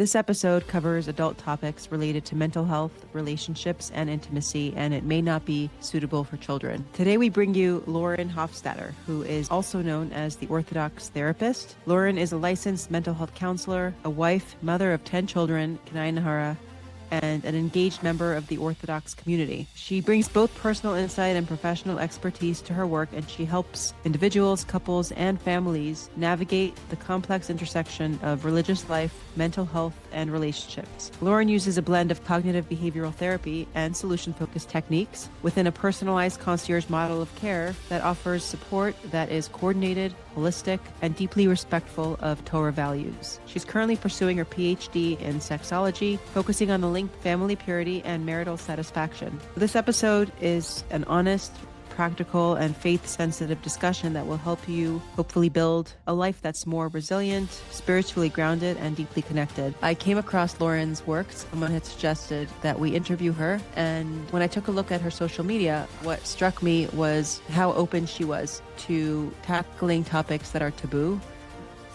This episode covers adult topics related to mental health, relationships, and intimacy, and it may not be suitable for children. Today we bring you Lauren Hofstadter, who is also known as the Orthodox Therapist. Lauren is a licensed mental health counselor, a wife, mother of 10 children, Kanai Nahara, and an engaged member of the Orthodox community. She brings both personal insight and professional expertise to her work, and she helps individuals, couples, and families navigate the complex intersection of religious life, mental health, and relationships. Lauren uses a blend of cognitive behavioral therapy and solution-focused techniques within a personalized concierge model of care that offers support that is coordinated, holistic, and deeply respectful of Torah values. She's currently pursuing her PhD in sexology, focusing on the link family purity and marital satisfaction. This episode is an honest, practical, and faith-sensitive discussion that will help you hopefully build a life that's more resilient, spiritually grounded, and deeply connected. I came across Lauren's work. Someone had suggested that we interview her, and when I took a look at her social media, what struck me was how open she was to tackling topics that are taboo.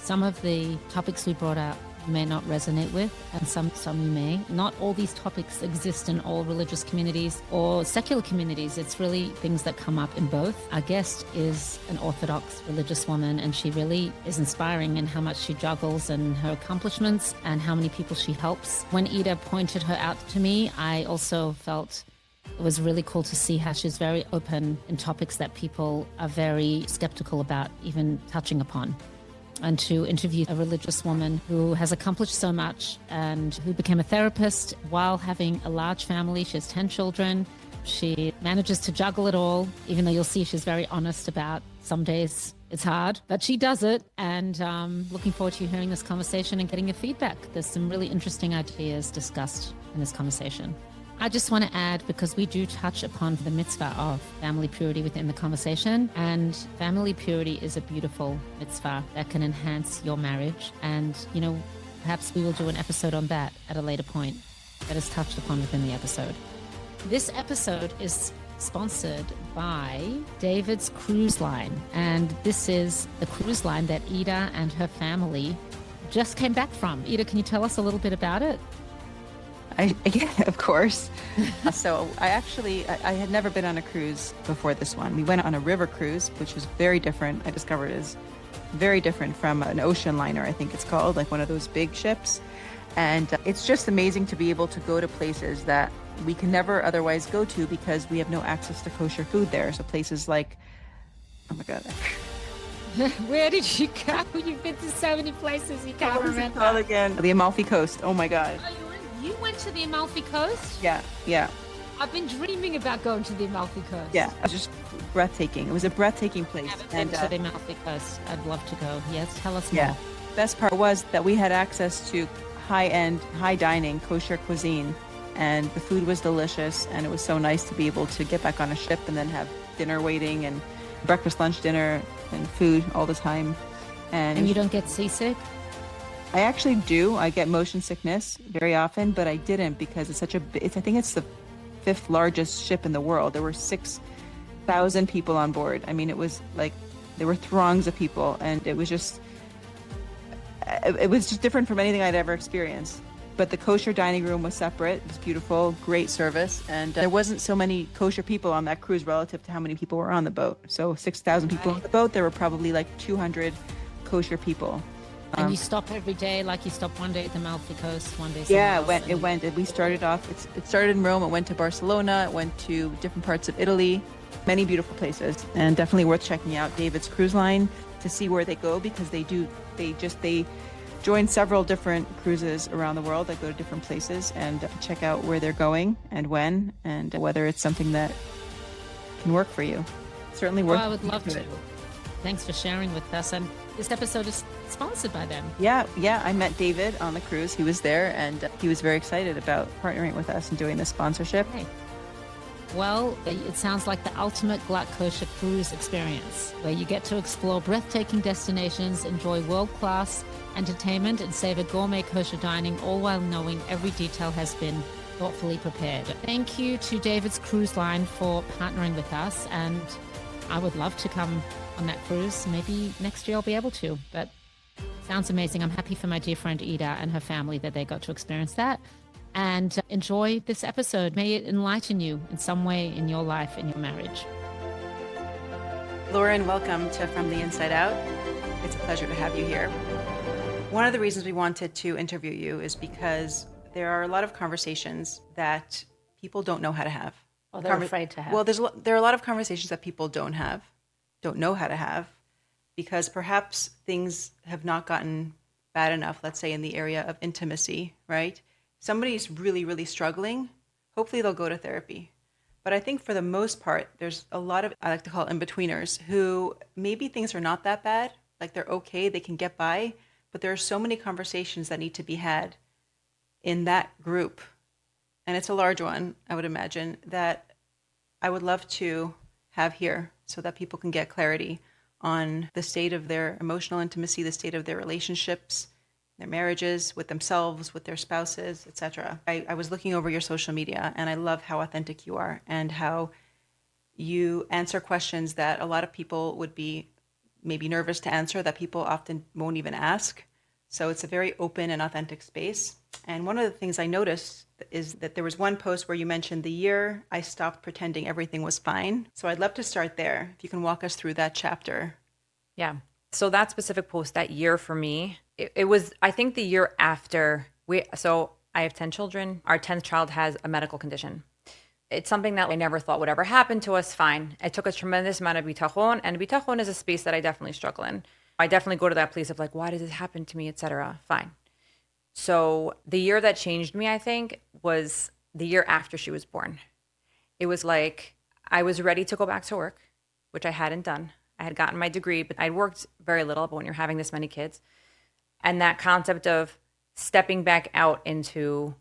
Some of the topics we brought out may not resonate with, and some you may. Not all these topics exist in all religious communities or secular communities. It's really things that come up in both. Our guest is an Orthodox religious woman, and she really is inspiring in how much she juggles and her accomplishments and how many people she helps. When Ida pointed her out to me, I also felt it was really cool to see how she's very open in topics that people are very skeptical about even touching upon. And to interview a religious woman who has accomplished so much and who became a therapist while having a large family. She has 10 children. She manages to juggle it all, even though you'll see she's very honest about some days it's hard, but she does it. And looking forward to hearing this conversation and getting your feedback. There's some really interesting ideas discussed in this conversation. I just want to add, because we do touch upon the mitzvah of family purity within the conversation, and family purity is a beautiful mitzvah that can enhance your marriage. And, perhaps we will do an episode on that at a later point that is touched upon within the episode. This episode is sponsored by David's Cruise Line, and this is the cruise line that Ida and her family just came back from. Ida, can you tell us a little bit about it? Yeah, of course. So I had never been on a cruise before this one. We went on a river cruise, which was very different. I discovered is very different from an ocean liner, I think it's called, like one of those big ships. And it's just amazing to be able to go to places that we can never otherwise go to because we have no access to kosher food there. So places like, oh my God. Where did you go? You've been to so many places you can't remember. What was it called again? The Amalfi Coast. Oh my God. You went to the Amalfi Coast? Yeah. I've been dreaming about going to the Amalfi Coast. Yeah, it was just breathtaking. It was a breathtaking place. I haven't been to the Amalfi Coast. I'd love to go. Yes, tell us more. Yeah. Best part was that we had access to high-end, high dining, kosher cuisine, and the food was delicious, and it was so nice to be able to get back on a ship and then have dinner waiting and breakfast, lunch, dinner, and food all the time. And you don't get seasick? I actually do. I get motion sickness very often, but I didn't because it's such a. I think it's the 5th largest ship in the world. There were 6,000 people on board. I mean, it was like there were throngs of people, and it was just different from anything I'd ever experienced. But the kosher dining room was separate. It was beautiful, great service, and there wasn't so many kosher people on that cruise relative to how many people were on the boat. So 6,000 people on the boat. There were probably like 200 kosher people. And you stop every day, like you stop one day at the Amalfi Coast, one day somewhere else. It went. We started off, it started in Rome, it went to Barcelona, it went to different parts of Italy, many beautiful places, and definitely worth checking out David's Cruise Line to see where they go, because they join several different cruises around the world that go to different places, and check out where they're going and when, and whether it's something that can work for you. Certainly worth it. I would love to. Thanks for sharing with us. And this episode is sponsored by them. Yeah. I met David on the cruise. He was there, and he was very excited about partnering with us and doing this sponsorship. Okay. Well, it sounds like the ultimate Glatt Kosher cruise experience, where you get to explore breathtaking destinations, enjoy world-class entertainment, and savor gourmet kosher dining, all while knowing every detail has been thoughtfully prepared. Thank you to David's Cruise Line for partnering with us, and I would love to come on that cruise. Maybe next year I'll be able to, but Sounds amazing. I'm happy for my dear friend Ida and her family that they got to experience that. And enjoy this episode. May it enlighten you in some way in your life, in your marriage. Lauren, welcome to From the Inside Out. It's a pleasure to have you here. One of the reasons we wanted to interview you is because there are a lot of conversations that people don't know how to have. Or they're afraid to have. Well, there are a lot of conversations that people don't know how to have, because perhaps things have not gotten bad enough, let's say in the area of intimacy, right? Somebody's really, really struggling. Hopefully they'll go to therapy. But I think for the most part, there's a lot of, I like to call in-betweeners, who maybe things are not that bad, like they're okay, they can get by, but there are so many conversations that need to be had in that group. And it's a large one, I would imagine, that I would love to have here so that people can get clarity on the state of their emotional intimacy, the state of their relationships, their marriages, with themselves, with their spouses, etc. I was looking over your social media, and I love how authentic you are and how you answer questions that a lot of people would be maybe nervous to answer, that people often won't even ask. So it's a very open and authentic space. And one of the things I noticed is that there was one post where you mentioned the year I stopped pretending everything was fine. So I'd love to start there. If you can walk us through that chapter. Yeah. So that specific post, that year for me, it was, I think, the year after so I have 10 children. Our 10th child has a medical condition. It's something that I never thought would ever happen to us. Fine. It took a tremendous amount of bitachon, and bitachon is a space that I definitely struggle in. I definitely go to that place of like, why did this happen to me, etc. Fine. So the year that changed me, I think, was the year after she was born. It was like I was ready to go back to work, which I hadn't done. I had gotten my degree, but I'd worked very little. But when you're having this many kids, and that concept of stepping back out into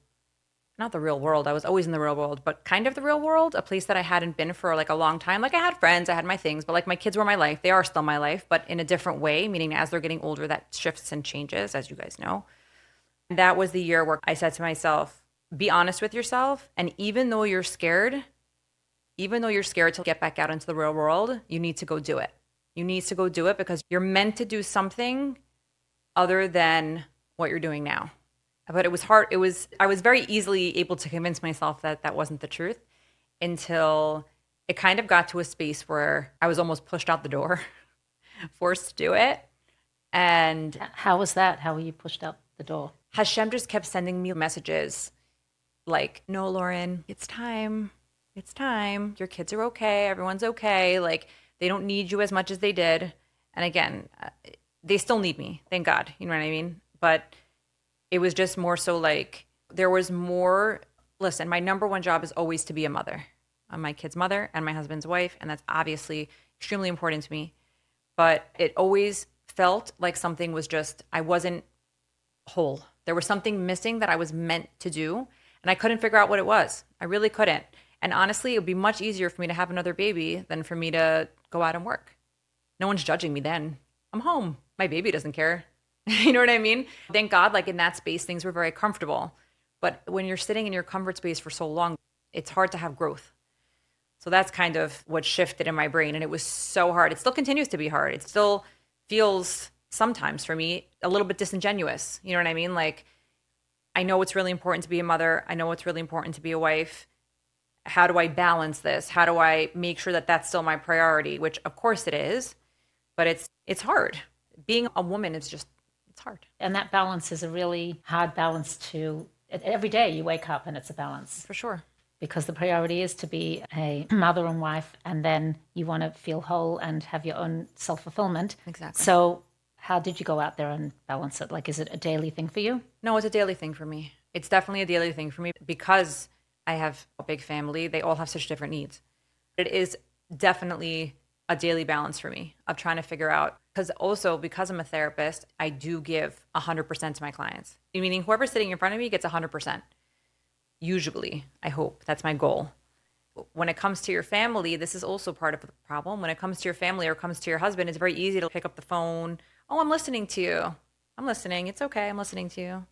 not the real world, I was always in the real world, but kind of the real world, a place that I hadn't been for like a long time. Like I had friends, I had my things, but like my kids were my life. They are still my life, but in a different way, meaning as they're getting older, that shifts and changes, as you guys know. That was the year where I said to myself, be honest with yourself. And even though you're scared to get back out into the real world, you need to go do it. You need to go do it because you're meant to do something other than what you're doing now. But it was hard. I was very easily able to convince myself that that wasn't the truth until it kind of got to a space where I was almost pushed out the door, forced to do it. And how was that? How were you pushed out the door? Hashem just kept sending me messages like, no, Lauren, it's time. It's time. Your kids are okay. Everyone's okay. Like, they don't need you as much as they did. And again, they still need me. Thank God. You know what I mean? But it was just more so like there was more. Listen, my number one job is always to be a mother. I'm my kid's mother and my husband's wife. And that's obviously extremely important to me. But it always felt like something was just, I wasn't whole. There was something missing that I was meant to do. And I couldn't figure out what it was. I really couldn't. And honestly, it would be much easier for me to have another baby than for me to go out and work. No one's judging me then. I'm home. My baby doesn't care. You know what I mean? Thank God, like in that space, things were very comfortable. But when you're sitting in your comfort space for so long, it's hard to have growth. So that's kind of what shifted in my brain. And it was so hard. It still continues to be hard. It still feels sometimes for me a little bit disingenuous. You know what I mean? Like, I know it's really important to be a mother. I know it's really important to be a wife. How do I balance this? How do I make sure that that's still my priority? Which of course it is, but it's hard. Being a woman is just, it's hard. And that balance is a really hard balance to, every day you wake up and it's a balance. For sure. Because the priority is to be a mother and wife, and then you want to feel whole and have your own self-fulfillment. Exactly. So how did you go out there and balance it? Like, is it a daily thing for you? No, it's a daily thing for me. It's definitely a daily thing for me because I have a big family. They all have such different needs. It is definitely a daily balance for me of trying to figure out, because I'm a therapist, I do give 100% to my clients. Meaning whoever's sitting in front of me gets 100%. Usually, I hope. That's my goal. When it comes to your family, this is also part of the problem. When it comes to your family or comes to your husband, it's very easy to pick up the phone. Oh, I'm listening to you. I'm listening. It's okay. I'm listening to you.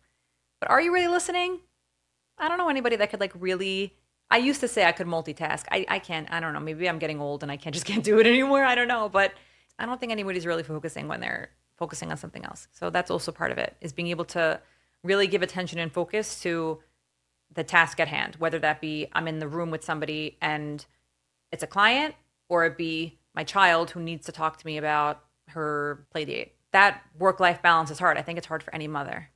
But are you really listening? I don't know anybody that could really, I used to say I could multitask. I can't. I don't know. Maybe I'm getting old and I can't do it anymore. I don't know. But I don't think anybody's really focusing when they're focusing on something else. So that's also part of it, is being able to really give attention and focus to the task at hand, whether that be I'm in the room with somebody and it's a client, or it be my child who needs to talk to me about her play date. That work-life balance is hard. I think it's hard for any mother.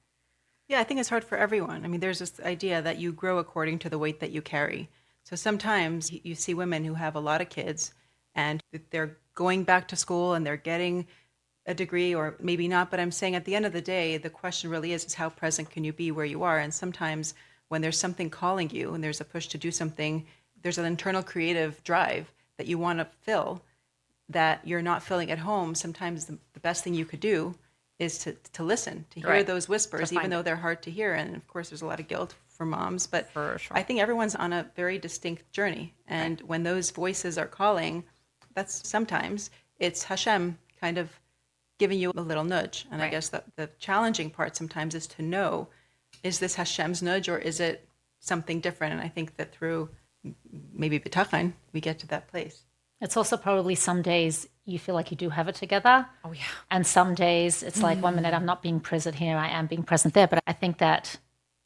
Yeah, I think it's hard for everyone. I mean, there's this idea that you grow according to the weight that you carry. So sometimes you see women who have a lot of kids and they're going back to school and they're getting a degree, or maybe not. But I'm saying at the end of the day, the question really is how present can you be where you are? And sometimes when there's something calling you and there's a push to do something, there's an internal creative drive that you want to fill that you're not feeling at home. Sometimes the best thing you could do is to listen, to hear those whispers, even though they're hard to hear. And of course, there's a lot of guilt for moms, but For sure. I think everyone's on a very distinct journey. And when those voices are calling, that's sometimes it's Hashem kind of giving you a little nudge. And I guess that the challenging part sometimes is to know, is this Hashem's nudge or is it something different? And I think that through maybe bitachon, we get to that place. It's also probably some days you feel like you do have it together. Oh, yeah. And some days it's like 1 minute I'm not being present here, I am being present there. But I think that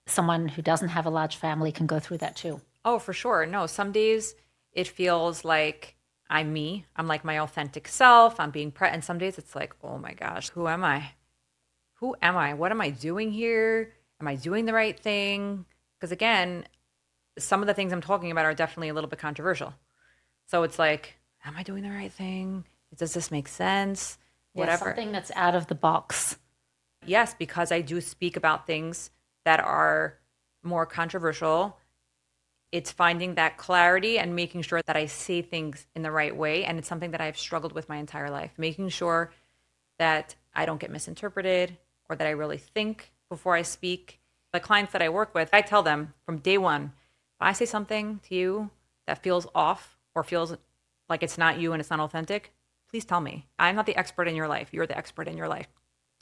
someone who doesn't have a large family can go through that too. Oh, for sure. No, some days it feels like I'm me. I'm like my authentic self. I'm being and some days it's like, oh my gosh, who am I? Who am I? What am I doing here? Am I doing the right thing? Because again, some of the things I'm talking about are definitely a little bit controversial. So it's like, am I doing the right thing? Does this make sense? Whatever. Something that's out of the box. Yes, because I do speak about things that are more controversial. It's finding that clarity and making sure that I say things in the right way. And it's something that I've struggled with my entire life, making sure that I don't get misinterpreted or that I really think before I speak. The clients that I work with, I tell them from day one, if I say something to you that feels off or feels like it's not you and it's not authentic, please tell me. I'm not the expert in your life. You're the expert in your life.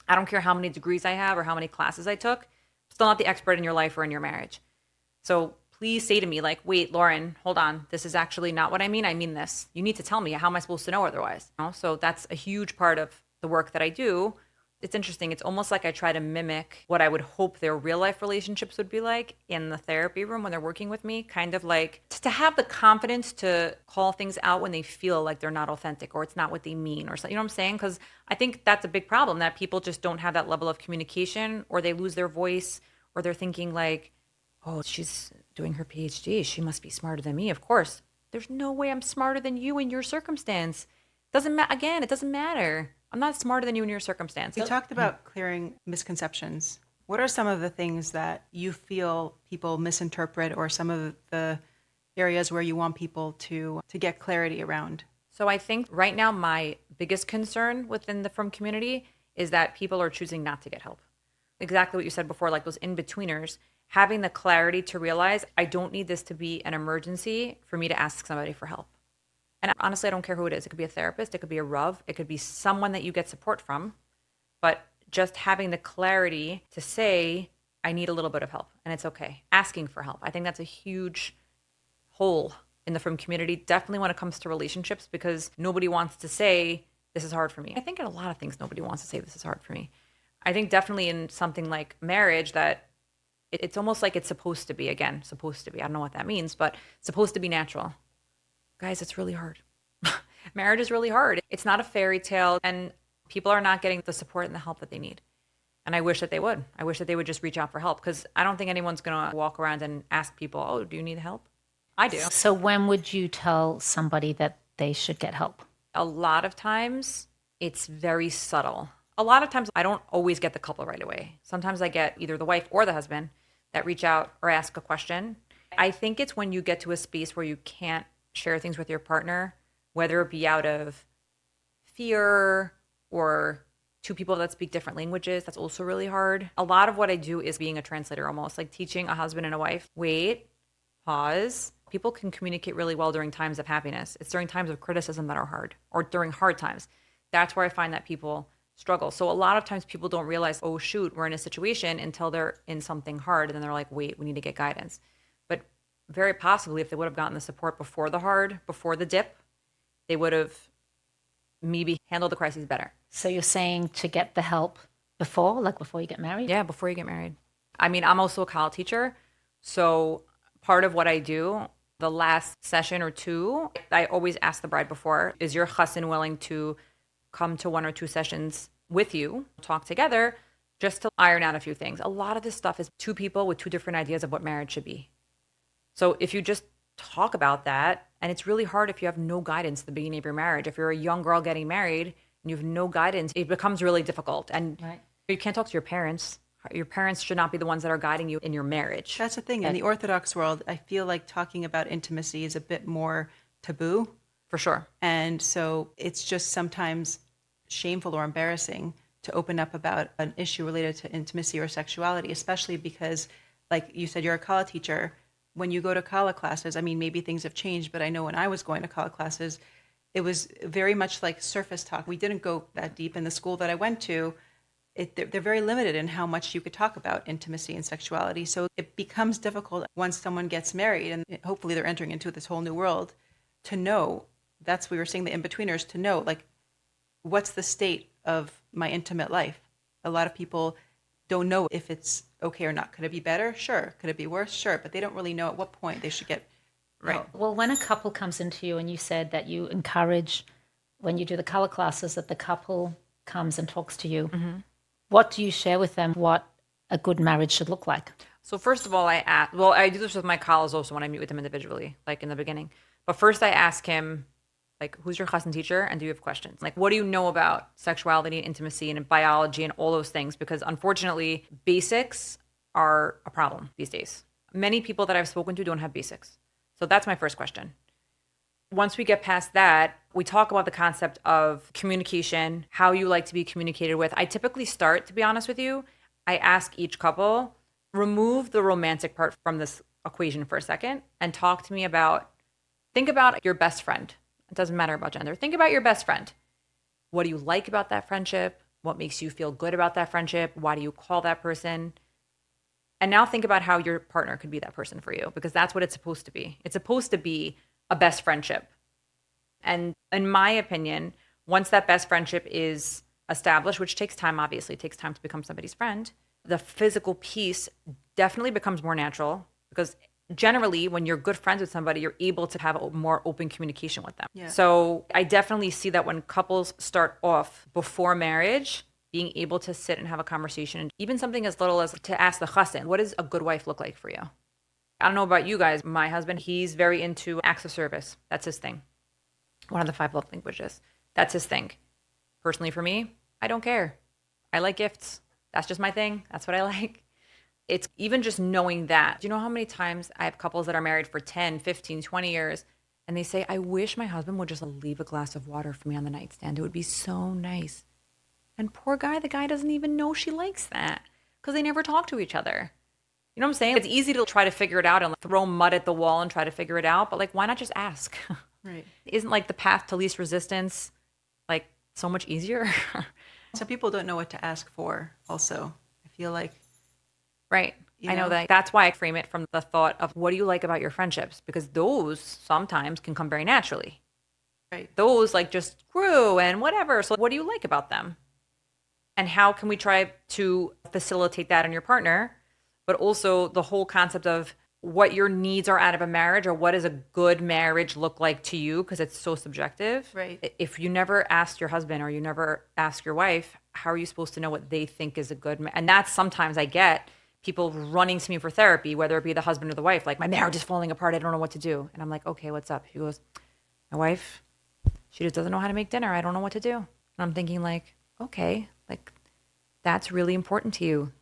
I don't care how many degrees I have or how many classes I took. I'm still not the expert in your life or in your marriage. So please say to me like, wait, Lauren, hold on. This is actually not what I mean. I mean this. You need to tell me. How am I supposed to know otherwise? You know? So that's a huge part of the work that I do. It's interesting. It's almost like I try to mimic what I would hope their real life relationships would be like in the therapy room when they're working with me, kind of like to have the confidence to call things out when they feel like they're not authentic or it's not what they mean or something. You know what I'm saying? Because I think that's a big problem, that people just don't have that level of communication, or they lose their voice, or they're thinking like, oh, she's doing her PhD. She must be smarter than me. Of course. There's no way I'm smarter than you in your circumstance. Doesn't matter. Again, it doesn't matter. I'm not smarter than you in your circumstance. You talked about clearing misconceptions. What are some of the things that you feel people misinterpret, or some of the areas where you want people to get clarity around? So I think right now my biggest concern within the Frum community is that people are choosing not to get help. Exactly what you said before, like those in-betweeners, having the clarity to realize I don't need this to be an emergency for me to ask somebody for help. And honestly, I don't care who it is. It could be a therapist. It could be a Rav. It could be someone that you get support from. But just having the clarity to say, I need a little bit of help, and it's okay. Asking for help. I think that's a huge hole in the Frum community, definitely when it comes to relationships, because nobody wants to say, this is hard for me. I think in a lot of things, nobody wants to say, this is hard for me. I think definitely in something like marriage, that it's almost like it's supposed to be, again, supposed to be. I don't know what that means, but supposed to be natural. Guys, it's really hard. Marriage is really hard. It's not a fairy tale, and people are not getting the support and the help that they need. And I wish that they would. I wish that they would just reach out for help, because I don't think anyone's going to walk around and ask people, oh, do you need help? I do. So when would you tell somebody that they should get help? A lot of times it's very subtle. A lot of times I don't always get the couple right away. Sometimes I get either the wife or the husband that reach out or ask a question. I think it's when you get to a space where you can't share things with your partner, whether it be out of fear or two people that speak different languages. That's also really hard. A lot of what I do is being a translator, almost like teaching a husband and a wife. Wait, pause. People can communicate really well during times of happiness. It's during times of criticism that are hard, or during hard times. That's where I find that people struggle. So a lot of times people don't realize, oh shoot, we're in a situation, until they're in something hard. And then they're like, wait, we need to get guidance. But very possibly if they would have gotten the support before the hard, before the dip, they would have maybe handle the crises better. So you're saying to get the help before you get married? Yeah, before you get married. I mean, I'm also a college teacher. So part of what I do, the last session or two, I always ask the bride before, is your chassan willing to come to 1 or 2 sessions with you, talk together, just to iron out a few things. A lot of this stuff is 2 people with 2 different ideas of what marriage should be. So if you just talk about that, and it's really hard if you have no guidance at the beginning of your marriage. If you're a young girl getting married and you have no guidance, it becomes really difficult. And Right. you can't talk to your parents. Your parents should not be the ones that are guiding you in your marriage. That's the thing. In the Orthodox world, I feel like talking about intimacy is a bit more taboo. For sure. And so it's just sometimes shameful or embarrassing to open up about an issue related to intimacy or sexuality, especially because, like you said, you're a kala teacher. When you go to kala classes, I mean, maybe things have changed, but I know when I was going to kala classes, it was very much like surface talk. We didn't go that deep in the school that I went to. They're very limited in how much you could talk about intimacy and sexuality. So it becomes difficult once someone gets married, and hopefully they're entering into this whole new world, to know, that's we were saying, the in-betweeners, to know, like, what's the state of my intimate life? A lot of people don't know if it's okay or not. Could it be better? Sure. Could it be worse? Sure. But they don't really know at what point they should get right. Well, when a couple comes into you and you said that you encourage, when you do the color classes, that the couple comes and talks to you, what do you share with them what a good marriage should look like? So first of all, I do this with my college also when I meet with them individually, like in the beginning. But first I ask him, like, who's your chassan teacher and do you have questions? Like, what do you know about sexuality and intimacy and biology and all those things? Because unfortunately, basics are a problem these days. Many people that I've spoken to don't have basics. So that's my first question. Once we get past that, we talk about the concept of communication, how you like to be communicated with. I typically start, to be honest with you, I ask each couple, remove the romantic part from this equation for a second and talk to me about, think about your best friend. It doesn't matter about gender. Think about your best friend. What do you like about that friendship? What makes you feel good about that friendship? Why do you call that person? And now think about how your partner could be that person for you, because that's what it's supposed to be. It's supposed to be a best friendship. And in my opinion, once that best friendship is established, which takes time, obviously, it takes time to become somebody's friend, the physical piece definitely becomes more natural, because generally when you're good friends with somebody, you're able to have a more open communication with them. Yeah. So I definitely see that when couples start off before marriage, being able to sit and have a conversation, and even something as little as to ask the chassan, what does a good wife look like for you? I don't know about you guys. My husband, he's very into acts of service. That's his thing. One of the 5 love languages. That's his thing. Personally, for me, I don't care. I like gifts. That's just my thing. That's what I like. It's even just knowing that. Do you know how many times I have couples that are married for 10, 15, 20 years, and they say, I wish my husband would just leave a glass of water for me on the nightstand. It would be so nice. And poor guy, the guy doesn't even know she likes that because they never talk to each other. You know what I'm saying? It's easy to try to figure it out and throw mud at the wall and try to figure it out. But like, why not just ask? Right. Isn't like the path to least resistance like so much easier? Some people don't know what to ask for also. I feel like. Right. I know that. That's why I frame it from the thought of what do you like about your friendships? Because those sometimes can come very naturally. Right. Those like just grew and whatever. So what do you like about them? And how can we try to facilitate that in your partner? But also the whole concept of what your needs are out of a marriage, or what does a good marriage look like to you? Because it's so subjective. Right. If you never ask your husband or you never ask your wife, how are you supposed to know what they think is a good And that's sometimes I get people running to me for therapy, whether it be the husband or the wife, like, my marriage is falling apart. I don't know what to do. And I'm like, okay, what's up? He goes, my wife, she just doesn't know how to make dinner. I don't know what to do. And I'm thinking like, okay, like that's really important to you.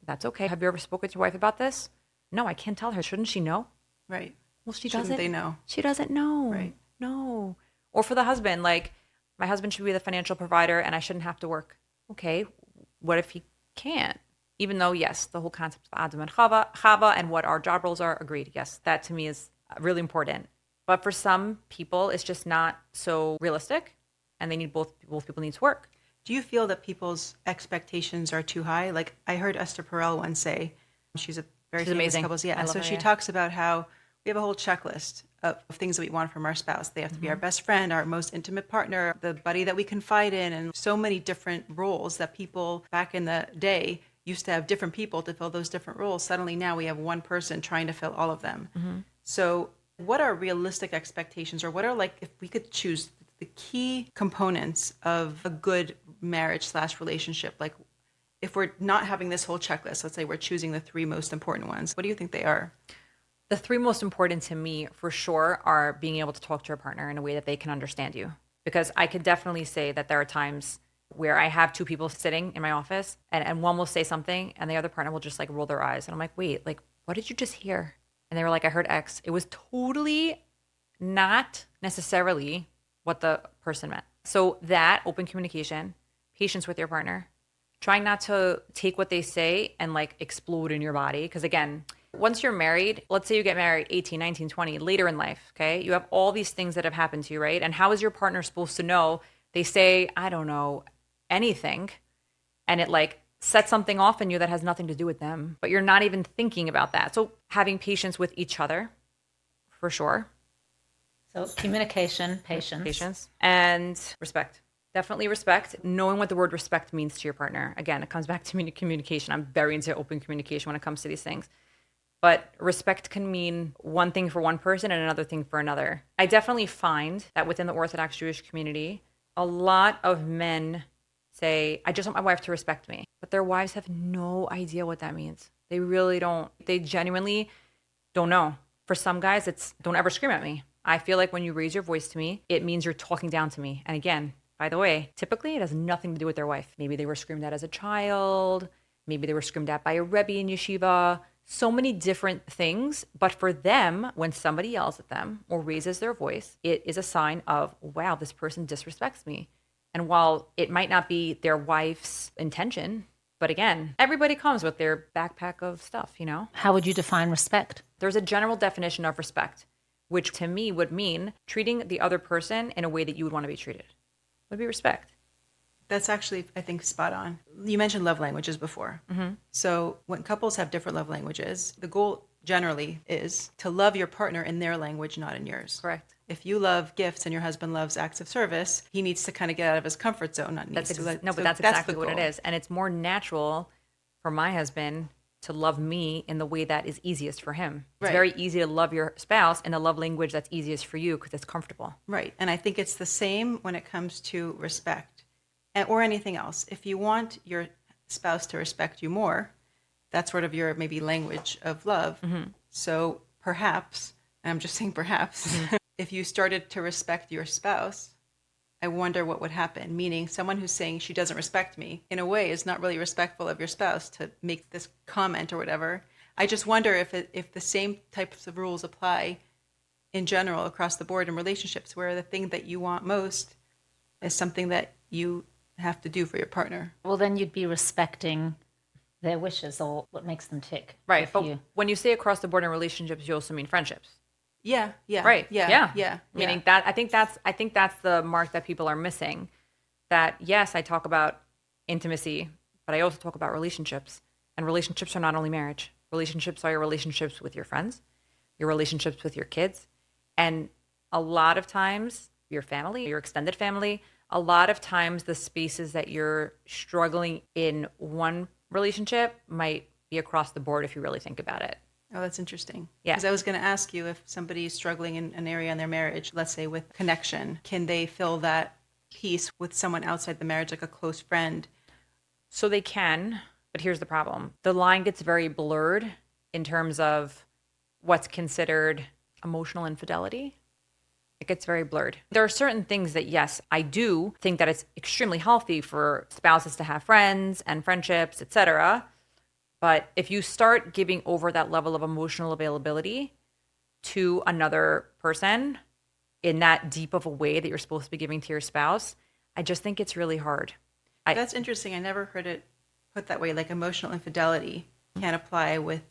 That's okay. Have you ever spoken to your wife about this? No, I can't tell her. Shouldn't she know? Right. Well, she Shouldn't doesn't. they know? She doesn't know. Right. No. Or for the husband, like, my husband should be the financial provider and I shouldn't have to work. Okay, what if he can't? Even though, yes, the whole concept of Adam and Chava and what our job roles are, agreed. Yes, that to me is really important. But for some people, it's just not so realistic, and they need both people need to work. Do you feel that people's expectations are too high? Like I heard Esther Perel once say, she's a very famous amazing. couples. Yeah. I And love so her, she yeah. talks about how We have a whole checklist of things that we want from our spouse. They have to be our best friend, our most intimate partner, the buddy that we confide in, and so many different roles that people back in the day used to have different people to fill those different roles. Suddenly now we have one person trying to fill all of them. So what are realistic expectations, or what are, like, if we could choose the key components of a good marriage / relationship? Like, if we're not having this whole checklist, let's say we're choosing the 3 most important ones, what do you think they are? The 3 most important to me, for sure, are being able to talk to your partner in a way that they can understand you. Because I could definitely say that there are times where I have 2 people sitting in my office, and one will say something and the other partner will just like roll their eyes. And I'm like, wait, like, what did you just hear? And they were like, I heard X. It was totally not necessarily what the person meant. So that open communication, patience with your partner, trying not to take what they say and like explode in your body. Because again, once you're married, let's say you get married 18, 19, 20, later in life, okay? You have all these things that have happened to you, right? And how is your partner supposed to know? They say, I don't know, anything, and it like sets something off in you that has nothing to do with them, but you're not even thinking about that. So having patience with each other, for sure. So communication, patience, and respect. Definitely respect. Knowing what the word respect means to your partner. Again, it comes back to communication. I'm very into open communication when it comes to these things. But respect can mean one thing for one person and another thing for another. I definitely find that within the Orthodox Jewish community, a lot of men say, I just want my wife to respect me. But their wives have no idea what that means. They really don't. They genuinely don't know. For some guys, it's don't ever scream at me. I feel like when you raise your voice to me, it means you're talking down to me. And again, by the way, typically it has nothing to do with their wife. Maybe they were screamed at as a child. Maybe they were screamed at by a Rebbe in yeshiva. So many different things. But for them, when somebody yells at them or raises their voice, it is a sign of, wow, this person disrespects me. And while it might not be their wife's intention, but again, everybody comes with their backpack of stuff, you know? How would you define respect? There's a general definition of respect, which to me would mean treating the other person in a way that you would want to be treated. Would be respect. That's actually, I think, spot on. You mentioned love languages before. So when couples have different love languages, the goal generally is to love your partner in their language, not in yours. Correct. If you love gifts and your husband loves acts of service, he needs to kind of get out of his comfort zone. Not needs to. No, but that's exactly what it is. And it's more natural for my husband to love me in the way that is easiest for him. It's very easy to love your spouse in the love language that's easiest for you because it's comfortable. Right. And I think it's the same when it comes to respect or anything else. If you want your spouse to respect you more, that's sort of your maybe language of love. So perhaps, and I'm just saying perhaps, if you started to respect your spouse, I wonder what would happen. Meaning someone who's saying she doesn't respect me, in a way, is not really respectful of your spouse to make this comment or whatever. I just wonder if the same types of rules apply in general across the board in relationships, where the thing that you want most is something that you have to do for your partner. Well, then you'd be respecting their wishes or what makes them tick. Right. But when you say across the board in relationships, you also mean friendships. Yeah. Right. Yeah. Meaning that I think that's the mark that people are missing. That yes, I talk about intimacy, but I also talk about relationships. And relationships are not only marriage. Relationships are your relationships with your friends, your relationships with your kids, and a lot of times your family, your extended family. A lot of times the spaces that you're struggling in one relationship might be across the board if you really think about it. Oh, that's interesting. Yeah. Because I was going to ask you, if somebody is struggling in an area in their marriage, let's say with connection, can they fill that piece with someone outside the marriage, like a close friend? So they can, but here's the problem. The line gets very blurred in terms of what's considered emotional infidelity. It gets very blurred. There are certain things that, yes, I do think that it's extremely healthy for spouses to have friends and friendships, etc. But if you start giving over that level of emotional availability to another person in that deep of a way that you're supposed to be giving to your spouse, I just think it's really hard. That's interesting. I never heard it put that way. Like emotional infidelity can apply with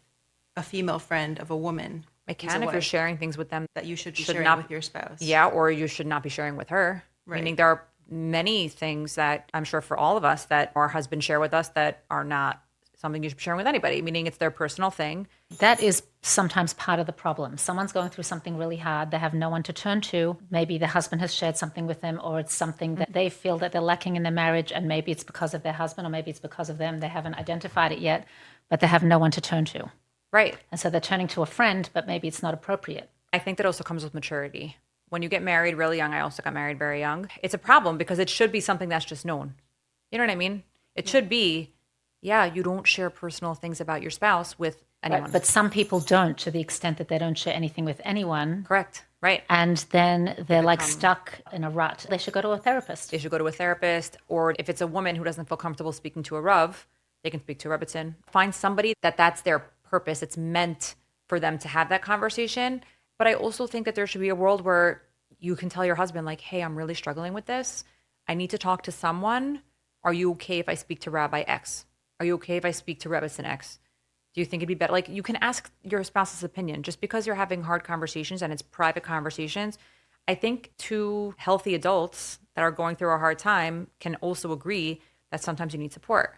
a female friend of a woman. It can if you're sharing things with them that you should be sharing with your spouse. Yeah, or you should not be sharing with her. Right. Meaning there are many things that I'm sure for all of us that our husbands share with us that are not something you should be sharing with anybody, meaning it's their personal thing. That is sometimes part of the problem. Someone's going through something really hard. They have no one to turn to. Maybe the husband has shared something with them, or it's something that they feel that they're lacking in their marriage, and maybe it's because of their husband, or maybe it's because of them. They haven't identified it yet, but they have no one to turn to. Right. And so they're turning to a friend, but maybe it's not appropriate. I think that also comes with maturity. When you get married really young, I also got married very young. It's a problem because it should be something that's just known. You know what I mean? It should be, yeah, you don't share personal things about your spouse with anyone. Right. But some people don't, to the extent that they don't share anything with anyone. Correct. Right. And then they're like stuck in a rut. They should go to a therapist. They should go to a therapist. Or if it's a woman who doesn't feel comfortable speaking to a Rav, they can speak to a Rebbitzin. Find somebody that's their purpose. It's meant for them to have that conversation. But I also think that there should be a world where you can tell your husband, like, hey, I'm really struggling with this. I need to talk to someone. Are you okay if I speak to Rabbi X? Are you okay if I speak to Rebbitzin X? Do you think it'd be better? Like, you can ask your spouse's opinion. Just because you're having hard conversations and it's private conversations, I think two healthy adults that are going through a hard time can also agree that sometimes you need support.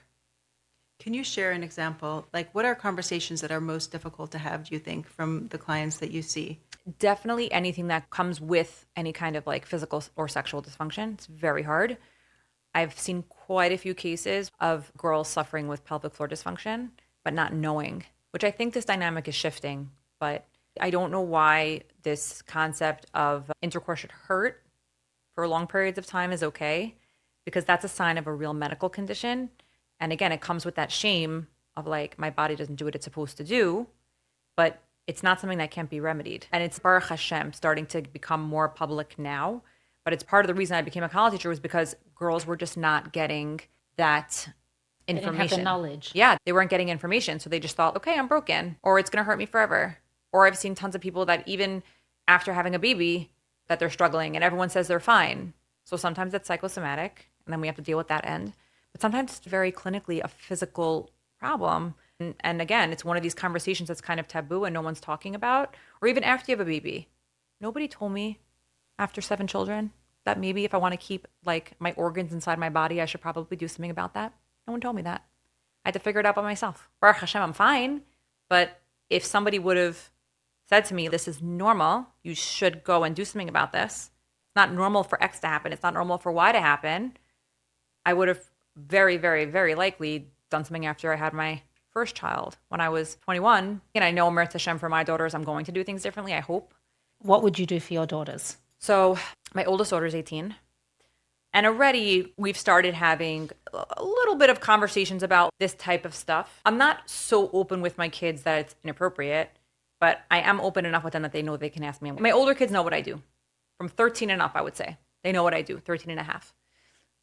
Can you share an example? Like, what are conversations that are most difficult to have, do you think, from the clients that you see? Definitely anything that comes with any kind of like physical or sexual dysfunction. It's very hard. I've seen quite a few cases of girls suffering with pelvic floor dysfunction, but not knowing, which I think this dynamic is shifting. But I don't know why this concept of intercourse should hurt for long periods of time is okay, because that's a sign of a real medical condition. And again, it comes with that shame of like, my body doesn't do what it's supposed to do, but it's not something that can't be remedied. And it's Baruch Hashem starting to become more public now. But it's part of the reason I became a college teacher was because girls were just not getting that information. They didn't have the knowledge. Yeah, they weren't getting information. So they just thought, okay, I'm broken, or it's going to hurt me forever. Or I've seen tons of people that even after having a baby, that they're struggling and everyone says they're fine. So sometimes it's psychosomatic and then we have to deal with that end. But sometimes it's very clinically a physical problem. And again, it's one of these conversations that's kind of taboo and no one's talking about. Or even after you have a baby. Nobody told me after 7 children that maybe if I want to keep like my organs inside my body, I should probably do something about that. No one told me that. I had to figure it out by myself. Baruch Hashem, I'm fine. But if somebody would have said to me, this is normal, you should go and do something about this. It's not normal for X to happen. It's not normal for Y to happen. I would have very, very, very likely done something after I had my first child when I was 21. And I know Meretz Hashem for my daughters, I'm going to do things differently, I hope. What would you do for your daughters? So my oldest daughter is 18. And already we've started having a little bit of conversations about this type of stuff. I'm not so open with my kids that it's inappropriate, but I am open enough with them that they know they can ask me. My older kids know what I do. From 13 and up, I would say. They know what I do, 13 and a half.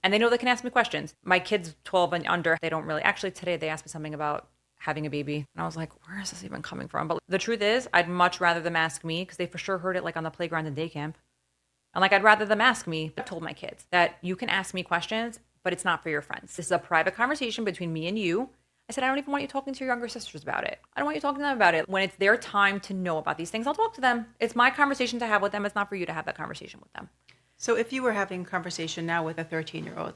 And they know they can ask me questions. My kids 12 and under, they don't really. Actually, today they asked me something about having a baby. And I was like, where is this even coming from? But the truth is, I'd much rather them ask me because they for sure heard it like on the playground in day camp. And like, I'd rather them ask me. I told my kids that you can ask me questions, but it's not for your friends. This is a private conversation between me and you. I said, I don't even want you talking to your younger sisters about it. I don't want you talking to them about it. When it's their time to know about these things, I'll talk to them. It's my conversation to have with them. It's not for you to have that conversation with them. So if you were having a conversation now with a 13-year-old,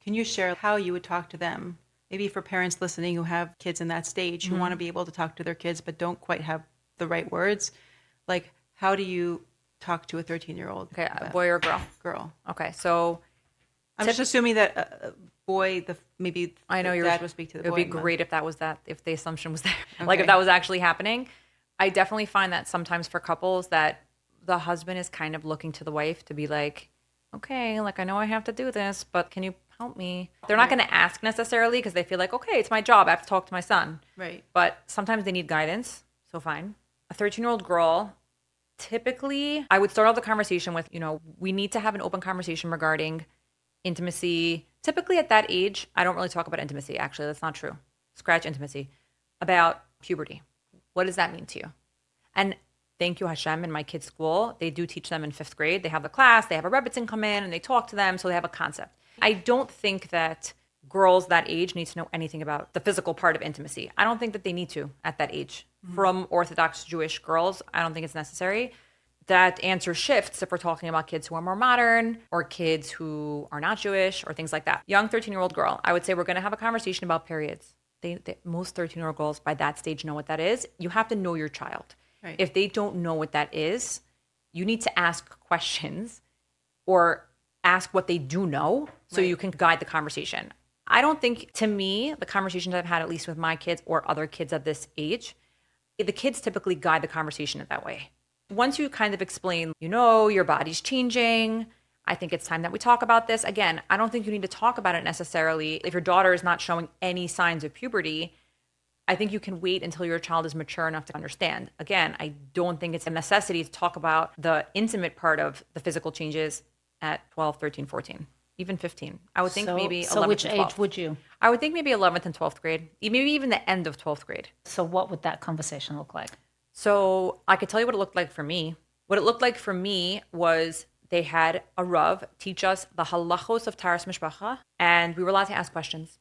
can you share how you would talk to them? Maybe for parents listening who have kids in that stage who want to be able to talk to their kids but don't quite have the right words. Like, how do you talk to a 13-year-old? Okay, a boy or a girl? Girl. Okay, so I'm just assuming that a boy, maybe I know you're dad supposed would speak to the boy. boy. It would be great if that was that, if the assumption was there. Okay. Like if that was actually happening. I definitely find that sometimes for couples that the husband is kind of looking to the wife to be like, okay, like I know I have to do this, but can you help me? They're not going to ask necessarily because they feel like, okay, it's my job. I have to talk to my son. Right. But sometimes they need guidance. So fine. A 13-year-old girl, typically I would start off the conversation with, we need to have an open conversation regarding intimacy. Typically at that age, I don't really talk about intimacy. Actually, that's not true. Scratch intimacy. About puberty. What does that mean to you? And thank you, Hashem, in my kids' school, they do teach them in 5th grade. They have the class, they have a rebbitzin come in and they talk to them, so they have a concept. I don't think that girls that age need to know anything about the physical part of intimacy. I don't think that they need to at that age. From Orthodox Jewish girls, I don't think it's necessary. That answer shifts if we're talking about kids who are more modern or kids who are not Jewish or things like that. Young 13-year-old girl, I would say we're going to have a conversation about periods. Most 13-year-old girls by that stage know what that is. You have to know your child. Right. If they don't know what that is, you need to ask questions or ask what they do know so Right. you can guide the conversation. I don't think, to me, the conversations I've had, at least with my kids or other kids of this age, the kids typically guide the conversation in that way. Once you kind of explain, your body's changing. I think it's time that we talk about this. Again, I don't think you need to talk about it necessarily. If your daughter is not showing any signs of puberty, I think you can wait until your child is mature enough to understand. Again, I don't think it's a necessity to talk about the intimate part of the physical changes at 12, 13, 14, even 15. I would think maybe 11th So which and 12th. age would you? I would think maybe 11th and 12th grade, maybe even the end of 12th grade. So what would that conversation look like? So I could tell you what it looked like for me. What it looked like for me was they had a Rav teach us the halachos of Taras Mishpacha, and we were allowed to ask questions.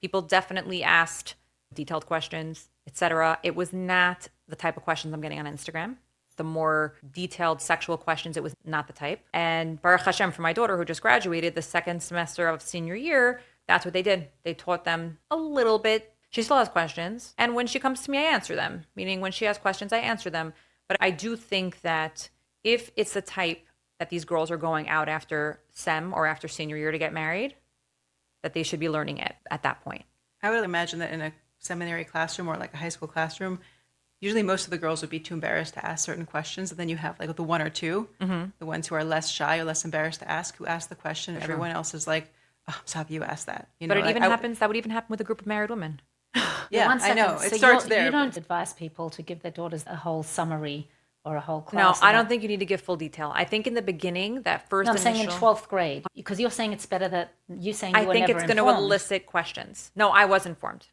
People definitely asked detailed questions, etc. It was not the type of questions I'm getting on Instagram. The more detailed sexual questions, it was not the type. And Baruch Hashem, for my daughter who just graduated the second semester of senior year, that's what they did. They taught them a little bit. She still has questions. And when she comes to me, I answer them. Meaning when she has questions, I answer them. But I do think that if it's the type that these girls are going out after SEM or after senior year to get married, that they should be learning it at that point. I would imagine that in a seminary classroom or like a high school classroom, usually most of the girls would be too embarrassed to ask certain questions. And then you have like the one or two, the ones who are less shy or less embarrassed to ask, who ask the question. And everyone else is like, oh, so have you asked that? But it even happens, that would even happen with a group of married women. Yeah, One I know. second. It starts there. You don't advise people to give their daughters a whole summary or a whole No, class. I don't think you need to give full detail. I think in the beginning, that first No, I'm initial... saying in 12th grade, because you're saying it's better that you saying you I were think never it's going to informed. elicit questions. No, I was informed.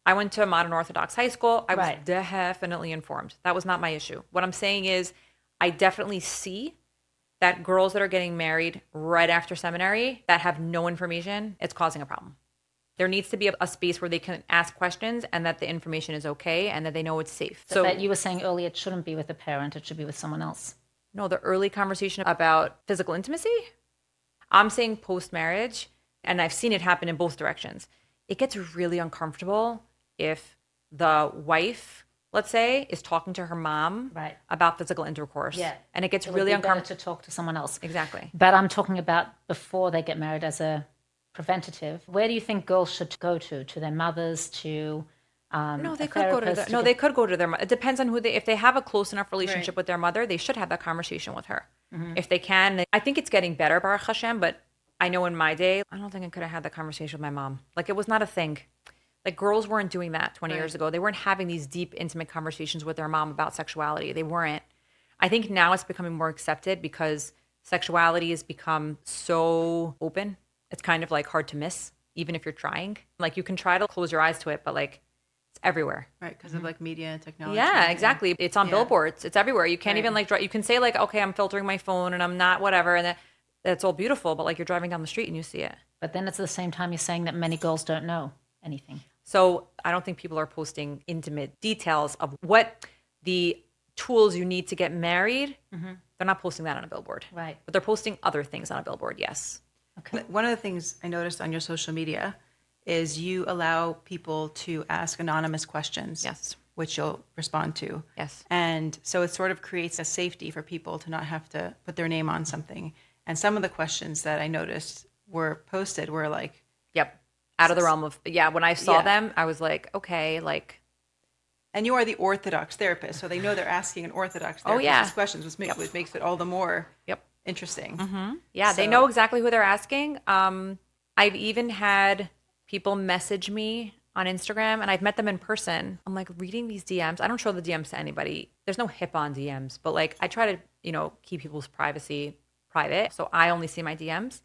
I went to a modern Orthodox high school. I was Right. definitely informed. That was not my issue. What I'm saying is I definitely see that girls that are getting married right after seminary that have no information, it's causing a problem. There needs to be a space where they can ask questions and that the information is okay and that they know it's safe. So that you were saying earlier, it shouldn't be with a parent, it should be with someone else. No, the early conversation about physical intimacy, I'm saying post-marriage, and I've seen it happen in both directions. It gets really uncomfortable if the wife, let's say, is talking to her mom Right. about physical intercourse. Yeah. And it gets It would really be better uncomfortable. to talk to someone else. Exactly. But I'm talking about before they get married as a preventative. Where do you think girls should go to? To their mothers, to No, they a could go to therapist their, no, get- they could go to their mother. It depends on if they have a close enough relationship with their mother, they should have that conversation with her. If they can, I think it's getting better, Baruch Hashem, but I know in my day, I don't think I could have had that conversation with my mom. Like it was not a thing. Like girls weren't doing that 20 years ago. They weren't having these deep, intimate conversations with their mom about sexuality. They weren't. I think now it's becoming more accepted because sexuality has become so open. It's kind of like hard to miss, even if you're trying. Like you can try to close your eyes to it, but like it's everywhere. Right, because of like media and technology. Yeah, exactly. It's on billboards. It's everywhere. You can't Right. even like you can say like, okay, I'm filtering my phone and I'm not whatever, and that's all beautiful. But like you're driving down the street and you see it. But then it's at the same time you're saying that many girls don't know anything. So I don't think people are posting intimate details of what the tools you need to get married. They're not posting that on a billboard, Right. but they're posting other things on a billboard. Yes. Okay. One of the things I noticed on your social media is you allow people to ask anonymous questions. Yes. Which you'll respond to. Yes. And so it sort of creates a safety for people to not have to put their name on something. And some of the questions that I noticed were posted were like, Yep. Out of the realm of when I saw Yeah. them, I was like, okay, like and you are the Orthodox therapist, so they know they're asking an Orthodox therapist yeah. these questions, which makes it all the more interesting. Yeah, they So- know exactly who they're asking. I've even had people message me on Instagram and I've met them in person. I'm like reading these DMs. I don't show the DMs to anybody. There's no HIP on DMs, but like I try to, keep people's privacy private. So I only see my DMs.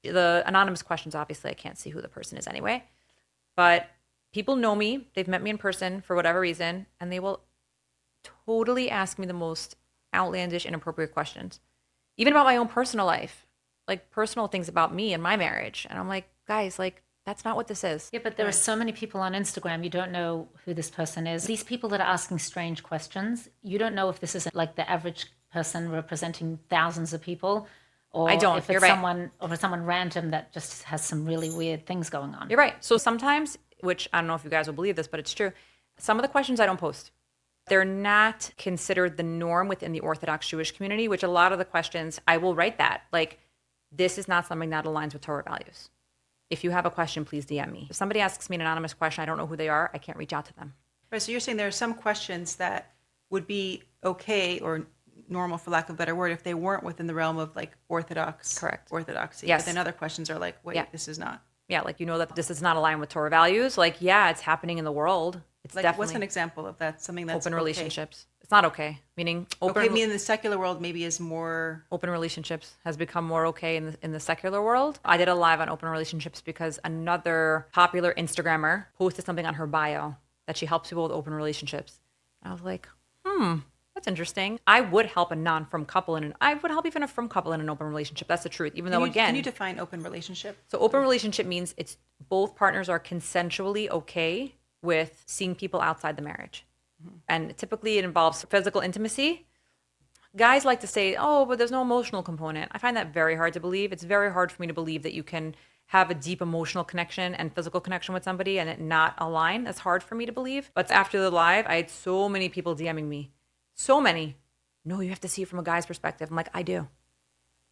The anonymous questions, obviously I can't see who the person is anyway. But people know me. They've met me in person for whatever reason, and they will totally ask me the most outlandish, inappropriate questions. Even about my own personal life, like personal things about me and my marriage. And I'm like, guys, like, that's not what this is. Yeah, but there are so many people on Instagram, you don't know who this person is. These people that are asking strange questions, you don't know if this is like the average person representing thousands of people, or I don't. if You're it's right. someone random that just has some really weird things going on. You're right. So sometimes which I don't know if you guys will believe this, but it's true. Some of the questions I don't post. They're not considered the norm within the Orthodox Jewish community, which a lot of the questions, I will write that. Like, this is not something that aligns with Torah values. If you have a question, please DM me. If somebody asks me an anonymous question, I don't know who they are, I can't reach out to them. Right, so you're saying there are some questions that would be okay or normal, for lack of a better word, if they weren't within the realm of like orthodoxy. Yes. But then other questions are like, wait, this is not. Yeah, like that this is not aligned with Torah values. Like, yeah, it's happening in the world. It's like, definitely what's an example of that? Something that's open okay? relationships. It's not okay. Meaning Meaning the secular world maybe is more open relationships has become more okay in the secular world. I did a live on open relationships because another popular Instagrammer posted something on her bio that she helps people with open relationships. And I was like, that's interesting. I would help a non-frum couple and I would help even a frum couple in an open relationship. That's the truth. Can you define open relationship? So open relationship means it's both partners are consensually okay with seeing people outside the marriage. Mm-hmm. And typically it involves physical intimacy. Guys like to say, oh, but there's no emotional component. I find that very hard to believe. It's very hard for me to believe that you can have a deep emotional connection and physical connection with somebody and it not align. That's hard for me to believe. But after the live, I had so many people DMing me. So many. No, you have to see it from a guy's perspective. I'm like, I do.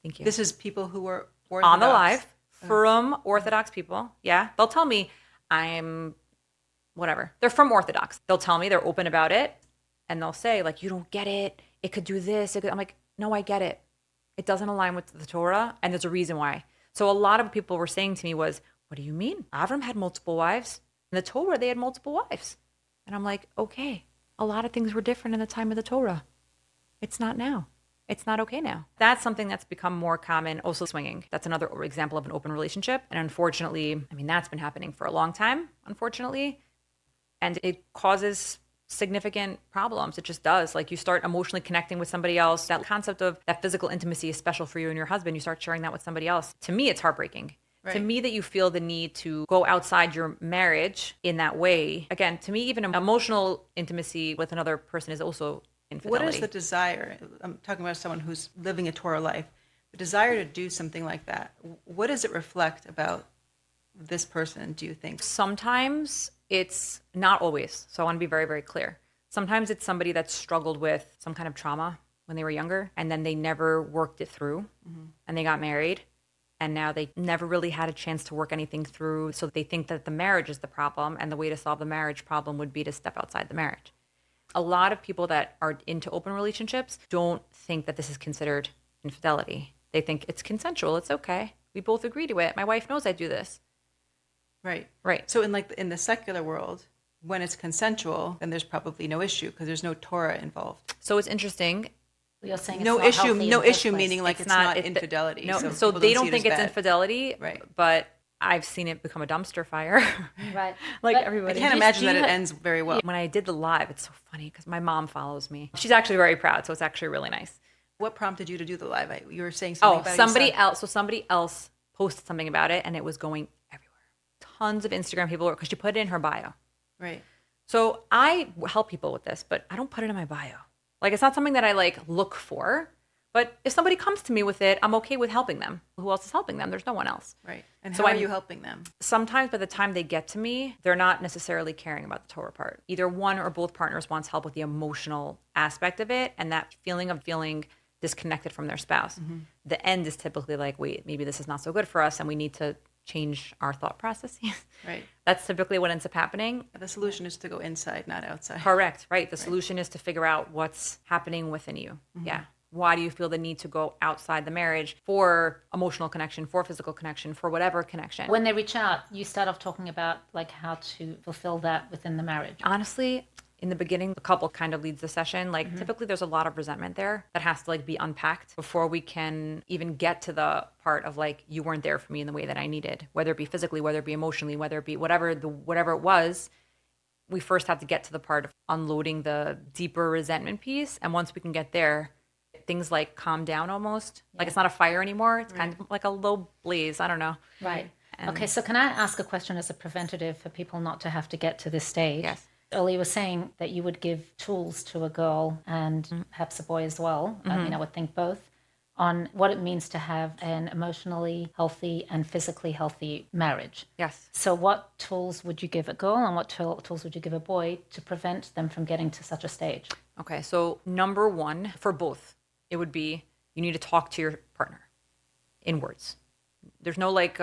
Thank you. This is people who are Orthodox. On the live from Orthodox people. Yeah. They'll tell me I'm whatever. They're from Orthodox. They'll tell me they're open about it. And they'll say like, you don't get it. It could do this. I'm like, no, I get it. It doesn't align with the Torah. And there's a reason why. So a lot of people were saying to me was, what do you mean? Avram had multiple wives. In the Torah, they had multiple wives. And I'm like, okay. A lot of things were different in the time of the Torah. It's not now. It's not okay now. That's something that's become more common. Also swinging. That's another example of an open relationship. And unfortunately, that's been happening for a long time, unfortunately. And it causes significant problems. It just does. Like you start emotionally connecting with somebody else. That concept of that physical intimacy is special for you and your husband. You start sharing that with somebody else. To me, it's heartbreaking. Right. To me, that you feel the need to go outside your marriage in that way. Again, to me, even emotional intimacy with another person is also infidelity. What is the desire? I'm talking about someone who's living a Torah life. The desire to do something like that. What does it reflect about this person, do you think? Sometimes it's not always. So I want to be very, very clear. Sometimes it's somebody that struggled with some kind of trauma when they were younger, and then they never worked it through, and they got married. And now they never really had a chance to work anything through. So they think that the marriage is the problem. And the way to solve the marriage problem would be to step outside the marriage. A lot of people that are into open relationships don't think that this is considered infidelity. They think it's consensual. It's okay. We both agree to it. My wife knows I do this. Right. Right. So in the secular world, when it's consensual, then there's probably no issue because there's no Torah involved. So it's interesting. You're saying no it's not issue, no issue, meaning like it's not infidelity. No, so they don't think it's bad. Infidelity, right? But I've seen it become a dumpster fire, right? Like but everybody. I can't imagine that it ends very well. When I did the live, it's so funny because my mom follows me. She's actually very proud, so it's actually really nice. What prompted you to do the live? You were saying something about somebody else. So somebody else posted something about it, and it was going everywhere. Tons of Instagram people because she put it in her bio. Right. So I help people with this, but I don't put it in my bio. Like it's not something that I like look for. But if somebody comes to me with it, I'm okay with helping them. Who else is helping them? There's no one else. Right. And how are you helping them? Sometimes by the time they get to me, they're not necessarily caring about the Torah part. Either one or both partners wants help with the emotional aspect of it and that feeling of feeling disconnected from their spouse. Mm-hmm. The end is typically like, wait, maybe this is not so good for us and we need to change our thought processes. Right. That's typically what ends up happening. The solution is to go inside, not outside. Correct. Right. The solution is to figure out what's happening within you. Mm-hmm. Yeah. Why do you feel the need to go outside the marriage for emotional connection, for physical connection, for whatever connection? When they reach out, you start off talking about like how to fulfill that within the marriage. Honestly, in the beginning, the couple kind of leads the session. Like typically there's a lot of resentment there that has to like be unpacked before we can even get to the part of like, you weren't there for me in the way that I needed, whether it be physically, whether it be emotionally, whether it be whatever it was. We first have to get to the part of unloading the deeper resentment piece. And once we can get there, things like calm down almost. Yeah. Like it's not a fire anymore. It's kind of like a low blaze. I don't know. Right. Okay, so can I ask a question as a preventative for people not to have to get to this stage? Yes. Earlier you were saying that you would give tools to a girl and perhaps a boy as well. I mean, I would think both. on what it means to have an emotionally healthy and physically healthy marriage. Yes. So what tools would you give a girl and what tools would you give a boy to prevent them from getting to such a stage? Okay, so number one for both, it would be you need to talk to your partner in words. There's no like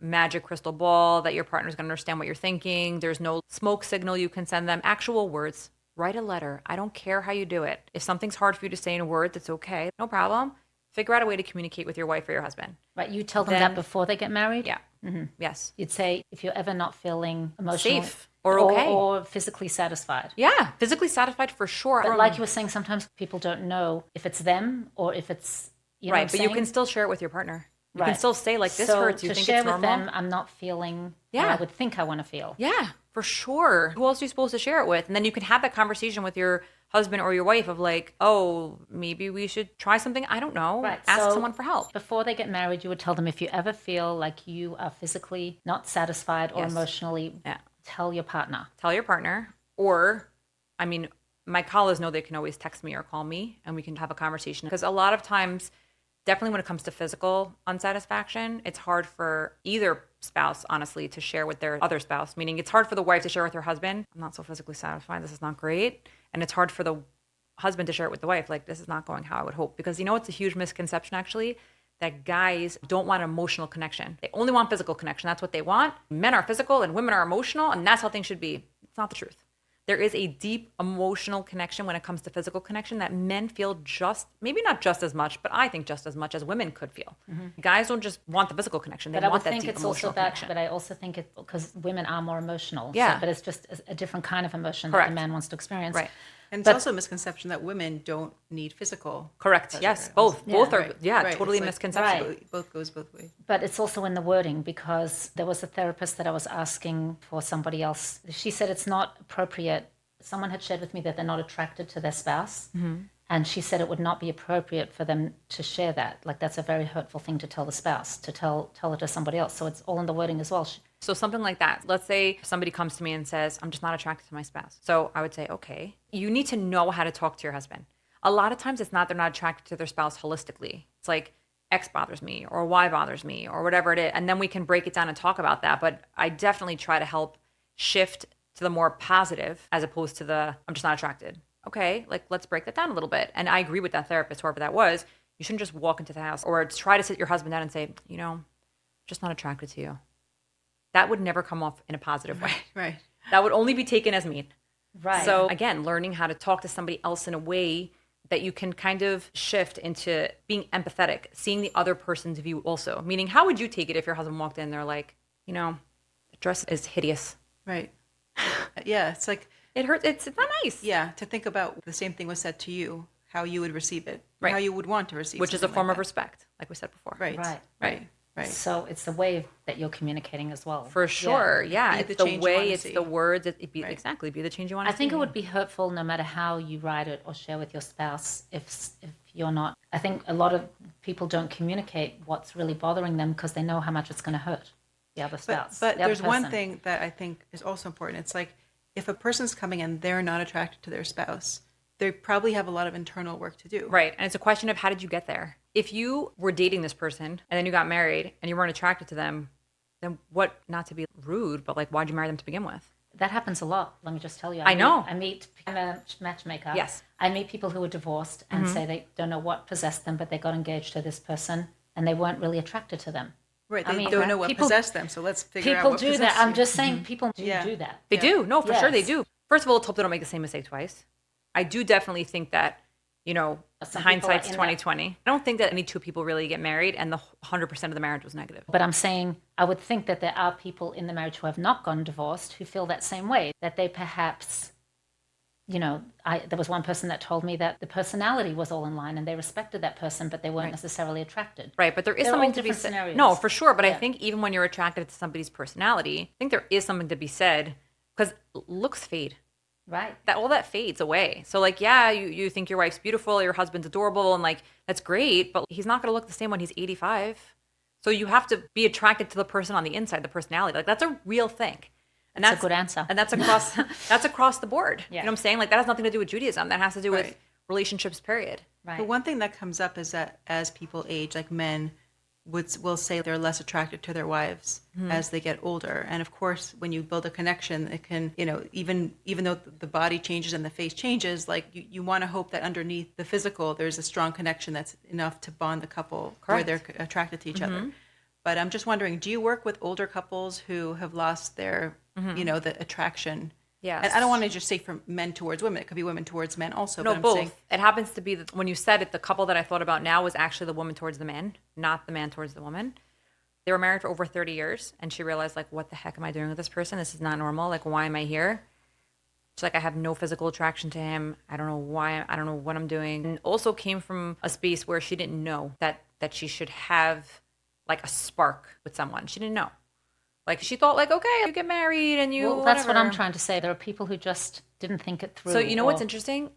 magic crystal ball that your partner's going to understand what you're thinking. There's no smoke signal you can send them. Actual words. Write a letter. I don't care how you do it. If something's hard for you to say in words, it's okay. No problem. Figure out a way to communicate with your wife or your husband. Right, you tell them that before they get married? Yeah. Mm-hmm. Yes. You'd say, if you're ever not feeling emotional safe or okay or physically satisfied. Yeah, physically satisfied for sure. But like you were saying, sometimes people don't know if it's them or if it's, you know, right. But you can still share it with your partner. You right. can still say like, this hurts. You think it's normal? To share with them, I'm not feeling how I would think I want to feel. Yeah, for sure. Who else are you supposed to share it with? And then you can have that conversation with your husband or your wife of like, oh, maybe we should try something. I don't know. Right. Ask So someone for help. Before they get married, you would tell them, if you ever feel like you are physically not satisfied or emotionally, tell your partner. Tell your partner. Or, I mean, my callers know they can always text me or call me and we can have a conversation. Because a lot of times, definitely when it comes to physical unsatisfaction, it's hard for either spouse, honestly, to share with their other spouse. Meaning it's hard for the wife to share with her husband, I'm not so physically satisfied, this is not great. And it's hard for the husband to share it with the wife, like, this is not going how I would hope. Because you know, it's a huge misconception, actually, that guys don't want emotional connection. They only want physical connection. That's what they want. Men are physical and women are emotional, and that's how things should be. It's not the truth. There is a deep emotional connection when it comes to physical connection that men feel just, maybe not just as much, but I think just as much as women could feel. Mm-hmm. Guys don't just want the physical connection. They want that deep emotional connection. But I also think it's because women are more emotional. Yeah. So, but it's just a different kind of emotion Correct. that a man wants to experience. Right. And it's also a misconception that women don't need physical. Correct. pleasure. Yes. Both. Yeah. Both are, Right. totally It's like, misconception. Right. Both goes both ways. But it's also in the wording, because there was a therapist that I was asking for somebody else. She said it's not appropriate. Someone had shared with me that they're not attracted to their spouse. Mm-hmm. And she said it would not be appropriate for them to share that. Like, that's a very hurtful thing to tell the spouse, to tell it to somebody else. So it's all in the wording as well. So something like that. Let's say somebody comes to me and says, I'm just not attracted to my spouse. So I would say, okay, you need to know how to talk to your husband. A lot of times it's not they're not attracted to their spouse holistically. It's like, X bothers me or Y bothers me or whatever it is. And then we can break it down and talk about that. But I definitely try to help shift to the more positive as opposed to the, I'm just not attracted. Okay, like, let's break that down a little bit. And I agree with that therapist, whoever that was. You shouldn't just walk into the house or try to sit your husband down and say, you know, I'm just not attracted to you. That would never come off in a positive way. Right. That would only be taken as mean. Right. So again, learning how to talk to somebody else in a way that you can kind of shift into being empathetic, seeing the other person's view also. Meaning, how would you take it if your husband walked in and they're like, you know, the dress is hideous. Right. Yeah, it's like, it hurts. It's not nice. yeah, to think about the same thing was said to you, how you would receive it, Right. how you would want to receive, Which is a something form like of that. respect, like we said before. Right. Right. Right. So it's the way that you're communicating as well. For sure. Yeah. Be It's the the change you way, wanna it's see. the words. Be Right. exactly be the change you want to I think see. it would be hurtful no matter how you write it or share with your spouse if you're not. I think a lot of people don't communicate what's really bothering them because they know how much it's going to hurt the other spouse. But the other there's one person. thing that I think is also important. It's like, if a person's coming in, they're not attracted to their spouse, they probably have a lot of internal work to do. Right. And it's a question of how did you get there? If you were dating this person and then you got married and you weren't attracted to them, then what, not to be rude, but like, why'd you marry them to begin with? That happens a lot. Let me just tell you. I know. I'm a matchmaker. Yes. I meet people who are divorced and say they don't know what possessed them, but they got engaged to this person and they weren't really attracted to them. Right. I They mean, don't know what people- possessed them. So let's figure out People what do possessed that. I'm you. just saying people do Yeah. do that. They do. No, for sure they Yes. do. First of all, let's hope they don't make the same mistake twice. I do definitely think that, you know, Some people are hindsight's in that- 2020. I don't think that any two people really get married and the 100% of the marriage was negative. But I'm saying I would think that there are people in the marriage who have not gone divorced who feel that same way, that they perhaps, you know, there was one person that told me that the personality was all in line and they respected that person, but they weren't necessarily attracted. Right, but there is They're something all to be different said. scenarios. No, for sure. But I Yeah. think even when you're attracted to somebody's personality, I think there is something to be said because looks fade. Right. That all that fades away. So like, yeah, you think your wife's beautiful, your husband's adorable, and like that's great, but he's not going to look the same when he's 85. So you have to be attracted to the person on the inside, the personality. Like that's a real thing. And That's a good answer. And that's across that's across the board. Yeah. You know what I'm saying? Like that has nothing to do with Judaism. That has to do with Right. relationships, period. Right. But one thing that comes up is that as people age, like men will say they're less attracted to their wives as they get older. And of course, when you build a connection, it can, even though the body changes and the face changes, like you want to hope that underneath the physical, there's a strong connection that's enough to bond the couple where they're attracted to each other. But I'm just wondering, do you work with older couples who have lost their, the attraction? Yes. And I don't want to just say from men towards women. It could be women towards men also. No, but I'm both. saying, It happens to be that when you said it, the couple that I thought about now was actually the woman towards the man, not the man towards the woman. They were married for over 30 years, and she realized, like, what the heck am I doing with this person? This is not normal. Like, why am I here? She's like, I have no physical attraction to him. I don't know why. I don't know what I'm doing. And also came from a space where she didn't know that she should have, like, a spark with someone. She didn't know. Like, she thought, like, okay, you get married and you Well, that's what I'm whatever. trying to say. There are people who just didn't think it through. So, you know what's interesting?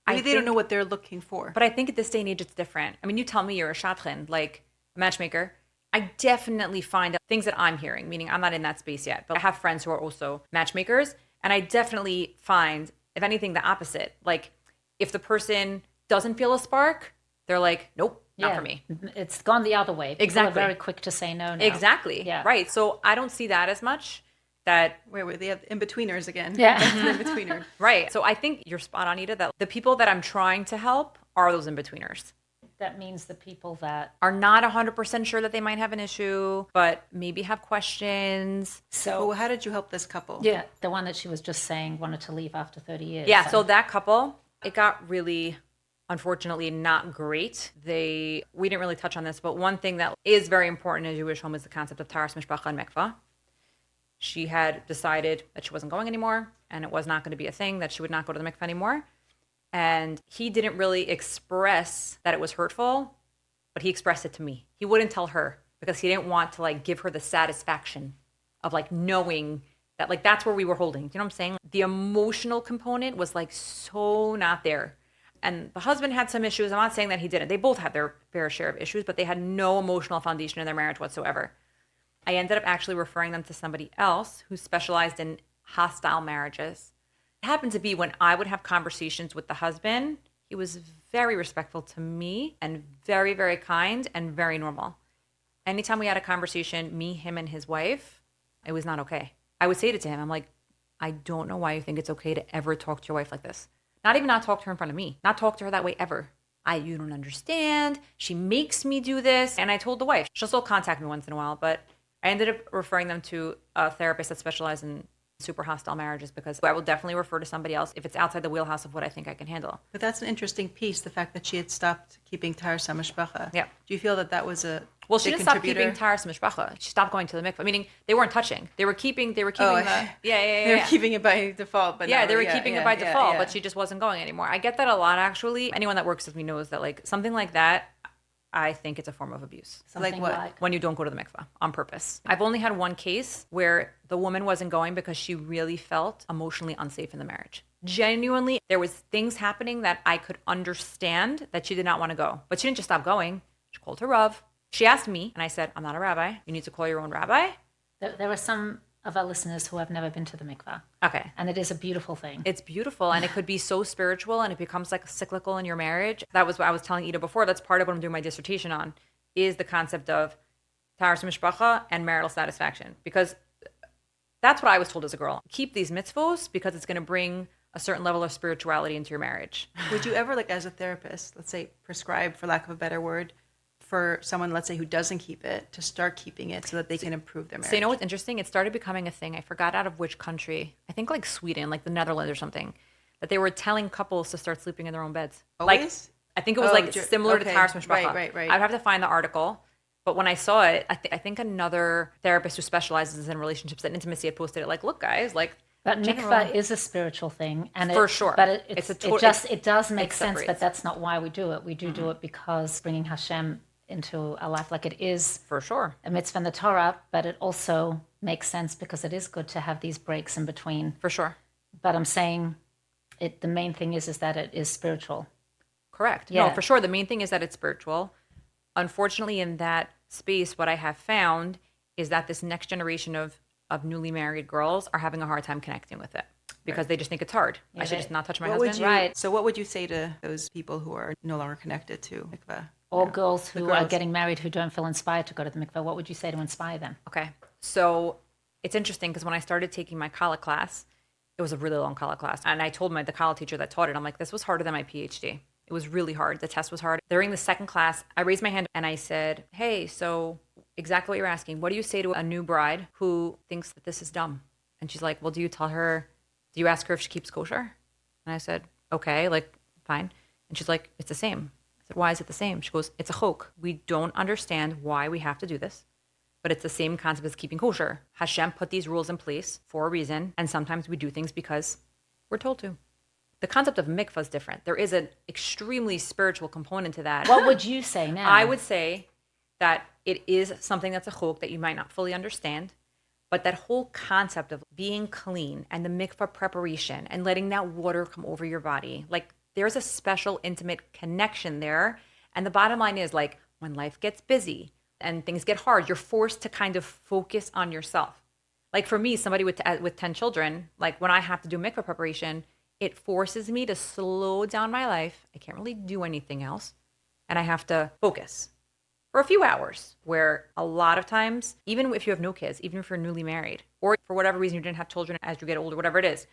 maybe they don't know what they're looking for. But I think at this day and age, it's different. I mean, you tell me you're a shadchan, like a matchmaker. I definitely find out things that I'm hearing, meaning I'm not in that space yet, but I have friends who are also matchmakers. And I definitely find, if anything, the opposite. Like, if the person doesn't feel a spark, they're like, nope, not for me. It's gone the other way. People Exactly. are very quick to say no now. Exactly. Yeah. Right. So I don't see that as much. That Wait, they have in-betweeners again. Yeah. In-betweeners. right. So I think you're spot on, Ida, that the people that I'm trying to help are those in-betweeners. That means the people that... Are not 100% sure that they might have an issue, but maybe have questions. So how did you help this couple? Yeah, the one that she was just saying wanted to leave after 30 years. Yeah, so that couple, it got really, unfortunately, not great. We didn't really touch on this, but one thing that is very important in a Jewish home is the concept of taras mishpacha and mikvah. She had decided that she wasn't going anymore, and it was not going to be a thing, that she would not go to the mikvah anymore. And he didn't really express that it was hurtful, but he expressed it to me. He wouldn't tell her because he didn't want to, like, give her the satisfaction of, like, knowing that, like, that's where we were holding. Do you know what I'm saying? The emotional component was, like, so not there. And the husband had some issues. I'm not saying that he didn't. They both had their fair share of issues, but they had no emotional foundation in their marriage whatsoever. I ended up actually referring them to somebody else who specialized in hostile marriages. It happened to be when I would have conversations with the husband, he was very respectful to me and very, very kind and very normal. Anytime we had a conversation, me, him, and his wife, it was not okay. I would say it to him. I'm like, I don't know why you think it's okay to ever talk to your wife like this. Not even not talk to her in front of me. Not talk to her that way ever. You don't understand. She makes me do this. And I told the wife, she'll still contact me once in a while, but I ended up referring them to a therapist that specializes in super hostile marriages because I will definitely refer to somebody else if it's outside the wheelhouse of what I think I can handle. But that's an interesting piece, the fact that she had stopped keeping taras mishpacha. Yeah. Do you feel that was a Well, she big didn't stop contributor? keeping taras mishpacha. She stopped going to the mikvah. Meaning they weren't touching. They were keeping Oh, the they were keeping it by default, but yeah, no, they were keeping it by default, yeah. but she just wasn't going anymore. I get that a lot, actually. Anyone that works with me knows that, like, something like that, I think it's a form of abuse. Something Like what? When you don't go to the mikvah on purpose. I've only had one case where the woman wasn't going because she really felt emotionally unsafe in the marriage. Genuinely, there was things happening that I could understand that she did not want to go. But she didn't just stop going. She called her Rav. She asked me, and I said, I'm not a rabbi. You need to call your own rabbi. There are some of our listeners who have never been to the mikvah. Okay. And it is a beautiful thing. It's beautiful, and it could be so spiritual, and it becomes like cyclical in your marriage. That was what I was telling Ida before. That's part of what I'm doing my dissertation on, is the concept of taras mishpacha and marital satisfaction. Because that's what I was told as a girl. Keep these mitzvos because it's going to bring a certain level of spirituality into your marriage. Would you ever, like, as a therapist, let's say prescribe, for lack of a better word, for someone, let's say, who doesn't keep it, to start keeping it so that they can improve their marriage? So you know what's interesting? It started becoming a thing. I forgot out of which country. I think like Sweden, like the Netherlands or something. That they were telling couples to start sleeping in their own beds. Always? Like, I think it was similar to taras mishpacha. Right. I'd have to find the article. But when I saw it, I think another therapist who specializes in relationships and intimacy had posted it. Like, look, guys, like. But mikvah is a spiritual thing, and For sure. But it does make it sense. separates. But that's not why we do it. We do it because bringing Hashem into our life, like it is For sure. a mitzvah in the Torah, but it also makes sense because it is good to have these breaks in between. For sure. But I'm saying, the main thing is that it is spiritual. Correct. Yeah. No, for sure. The main thing is that it's spiritual. Unfortunately, in that space, what I have found is that this next generation of newly married girls are having a hard time connecting with it. because they just think it's hard. I should just not touch my husband. Right. So what would you say to those people who are no longer connected to mikveh? Or girls who are getting married who don't feel inspired to go to the mikveh. What would you say to inspire them? Okay. So it's interesting because when I started taking my Kala class, it was a really long Kala class. And I told the Kala teacher that taught it, I'm like, this was harder than my PhD. It was really hard. The test was hard. During the second class, I raised my hand and I said, hey, so exactly what you're asking. What do you say to a new bride who thinks that this is dumb? And she's like, well, do you ask her if she keeps kosher? And I said, okay, like, fine. And she's like, it's the same. I said, why is it the same? She goes, it's a chok. We don't understand why we have to do this, but it's the same concept as keeping kosher. Hashem put these rules in place for a reason, and sometimes we do things because we're told to. The concept of mikvah is different. There is an extremely spiritual component to that. What would you say now? I would say that it is something that's a chok that you might not fully understand, but that whole concept of being clean and the mikvah preparation and letting that water come over your body, like there's a special intimate connection there. And the bottom line is, like, when life gets busy and things get hard, you're forced to kind of focus on yourself. Like for me, somebody with 10 children, like when I have to do mikvah preparation, it forces me to slow down my life. I can't really do anything else. And I have to focus for a few hours, where a lot of times, even if you have no kids, even if you're newly married, or for whatever reason you didn't have children as you get older, whatever it is,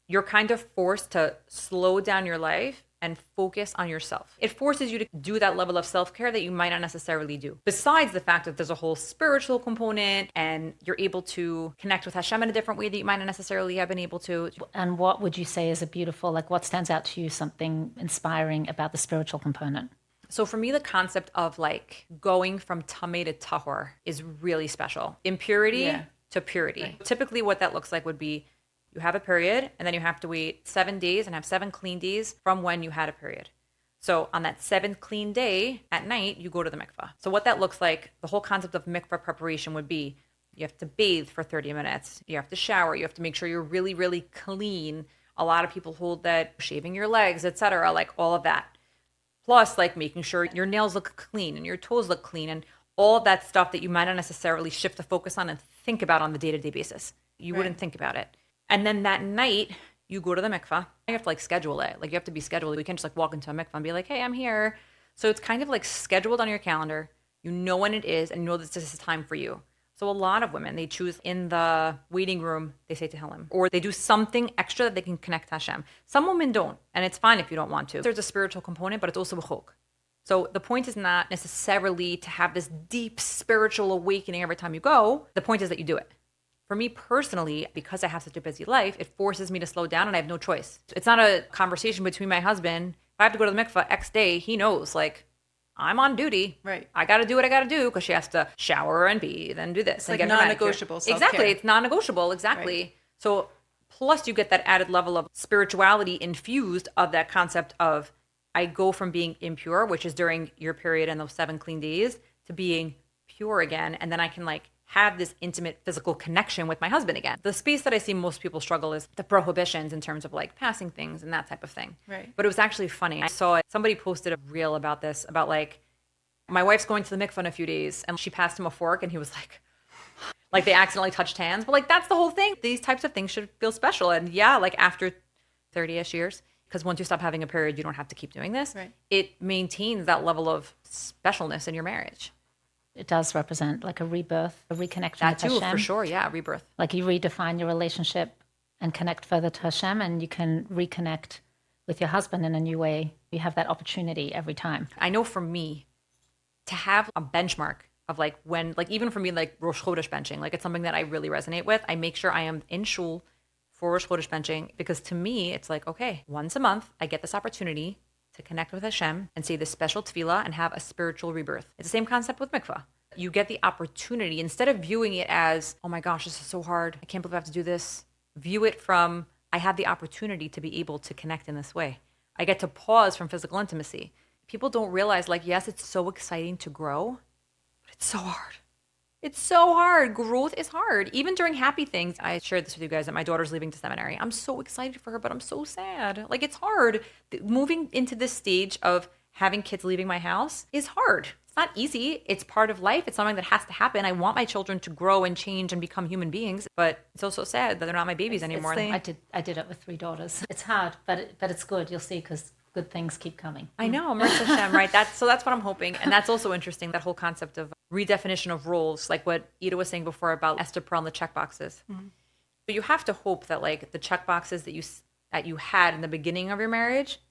you're kind of forced to slow down your life and focus on yourself. It forces you to do that level of self-care that you might not necessarily do. Besides the fact that there's a whole spiritual component and you're able to connect with Hashem in a different way that you might not necessarily have been able to. And what would you say is a beautiful, like what stands out to you, something inspiring about the spiritual component? So for me, the concept of like going from tameh to tahor is really special. Impurity to purity. Right. Typically what that looks like would be you have a period and then you have to wait 7 days and have 7 clean days from when you had a period. So on that 7th clean day at night, you go to the mikvah. So what that looks like, the whole concept of mikvah preparation would be you have to bathe for 30 minutes. You have to shower. You have to make sure you're really, really clean. A lot of people hold that shaving your legs, etc., like all of that. Plus, like making sure your nails look clean and your toes look clean and all of that stuff that you might not necessarily shift the focus on and think about on the day-to-day basis. You wouldn't think about it. And then that night, you go to the mikvah. You have to like schedule it. Like you have to be scheduled. We can't just like walk into a mikvah and be like, hey, I'm here. So it's kind of like scheduled on your calendar. You know when it is and you know that this is time for you. So a lot of women, they choose in the waiting room, they say Tehillim, or they do something extra that they can connect to Hashem. Some women don't, and it's fine if you don't want to. There's a spiritual component, but it's also a chok. So the point is not necessarily to have this deep spiritual awakening every time you go. The point is that you do it. For me personally, because I have such a busy life, it forces me to slow down and I have no choice. It's not a conversation between my husband. If I have to go to the mikvah X day, he knows, like, I'm on duty. Right. I got to do what I got to do because she has to shower and bathe and do this. It's and like get her non-negotiable manicure. self-care. Exactly. It's non-negotiable. Exactly. Right. So plus you get that added level of spirituality infused of that concept of I go from being impure, which is during your period and those 7 clean days, to being pure again. And then I can like have this intimate physical connection with my husband again. The space that I see most people struggle is the prohibitions in terms of like passing things and that type of thing. Right. But it was actually funny. I saw somebody posted a reel about this, about like, my wife's going to the mikvah in a few days and she passed him a fork and he was like they accidentally touched hands. But like, that's the whole thing. These types of things should feel special. And yeah, like after 30-ish years, because once you stop having a period, you don't have to keep doing this. Right. It maintains that level of specialness in your marriage. It does represent like a rebirth, a reconnection That with too, Hashem. for sure. Yeah, rebirth. Like you redefine your relationship and connect further to Hashem, and you can reconnect with your husband in a new way. You have that opportunity every time. I know for me, to have a benchmark of like when, like even for me, like Rosh Chodesh benching, like it's something that I really resonate with. I make sure I am in shul for Rosh Chodesh benching because to me, it's like, okay, once a month, I get this opportunity to connect with Hashem and say this special tefillah and have a spiritual rebirth. It's the same concept with mikvah. You get the opportunity, instead of viewing it as, oh my gosh, this is so hard. I can't believe I have to do this. View it from, I have the opportunity to be able to connect in this way. I get to pause from physical intimacy. People don't realize, like, yes, it's so exciting to grow, but it's so hard. It's so hard. Growth is hard. Even during happy things, I shared this with you guys that my daughter's leaving to seminary. I'm so excited for her, but I'm so sad. Like, it's hard. Moving into this stage of having kids leaving my house is hard. It's not easy. It's part of life. It's something that has to happen. I want my children to grow and change and become human beings, but it's also sad that they're not my babies anymore. I did it with 3 daughters. It's hard, but it's good. You'll see, because good things keep coming. I know, Mirza Hashem, right? That's what I'm hoping. And that's also interesting, that whole concept of redefinition of roles, like what Ida was saying before about Esther Perel and the checkboxes. But you have to hope that like the checkboxes that you had in the beginning of your marriage,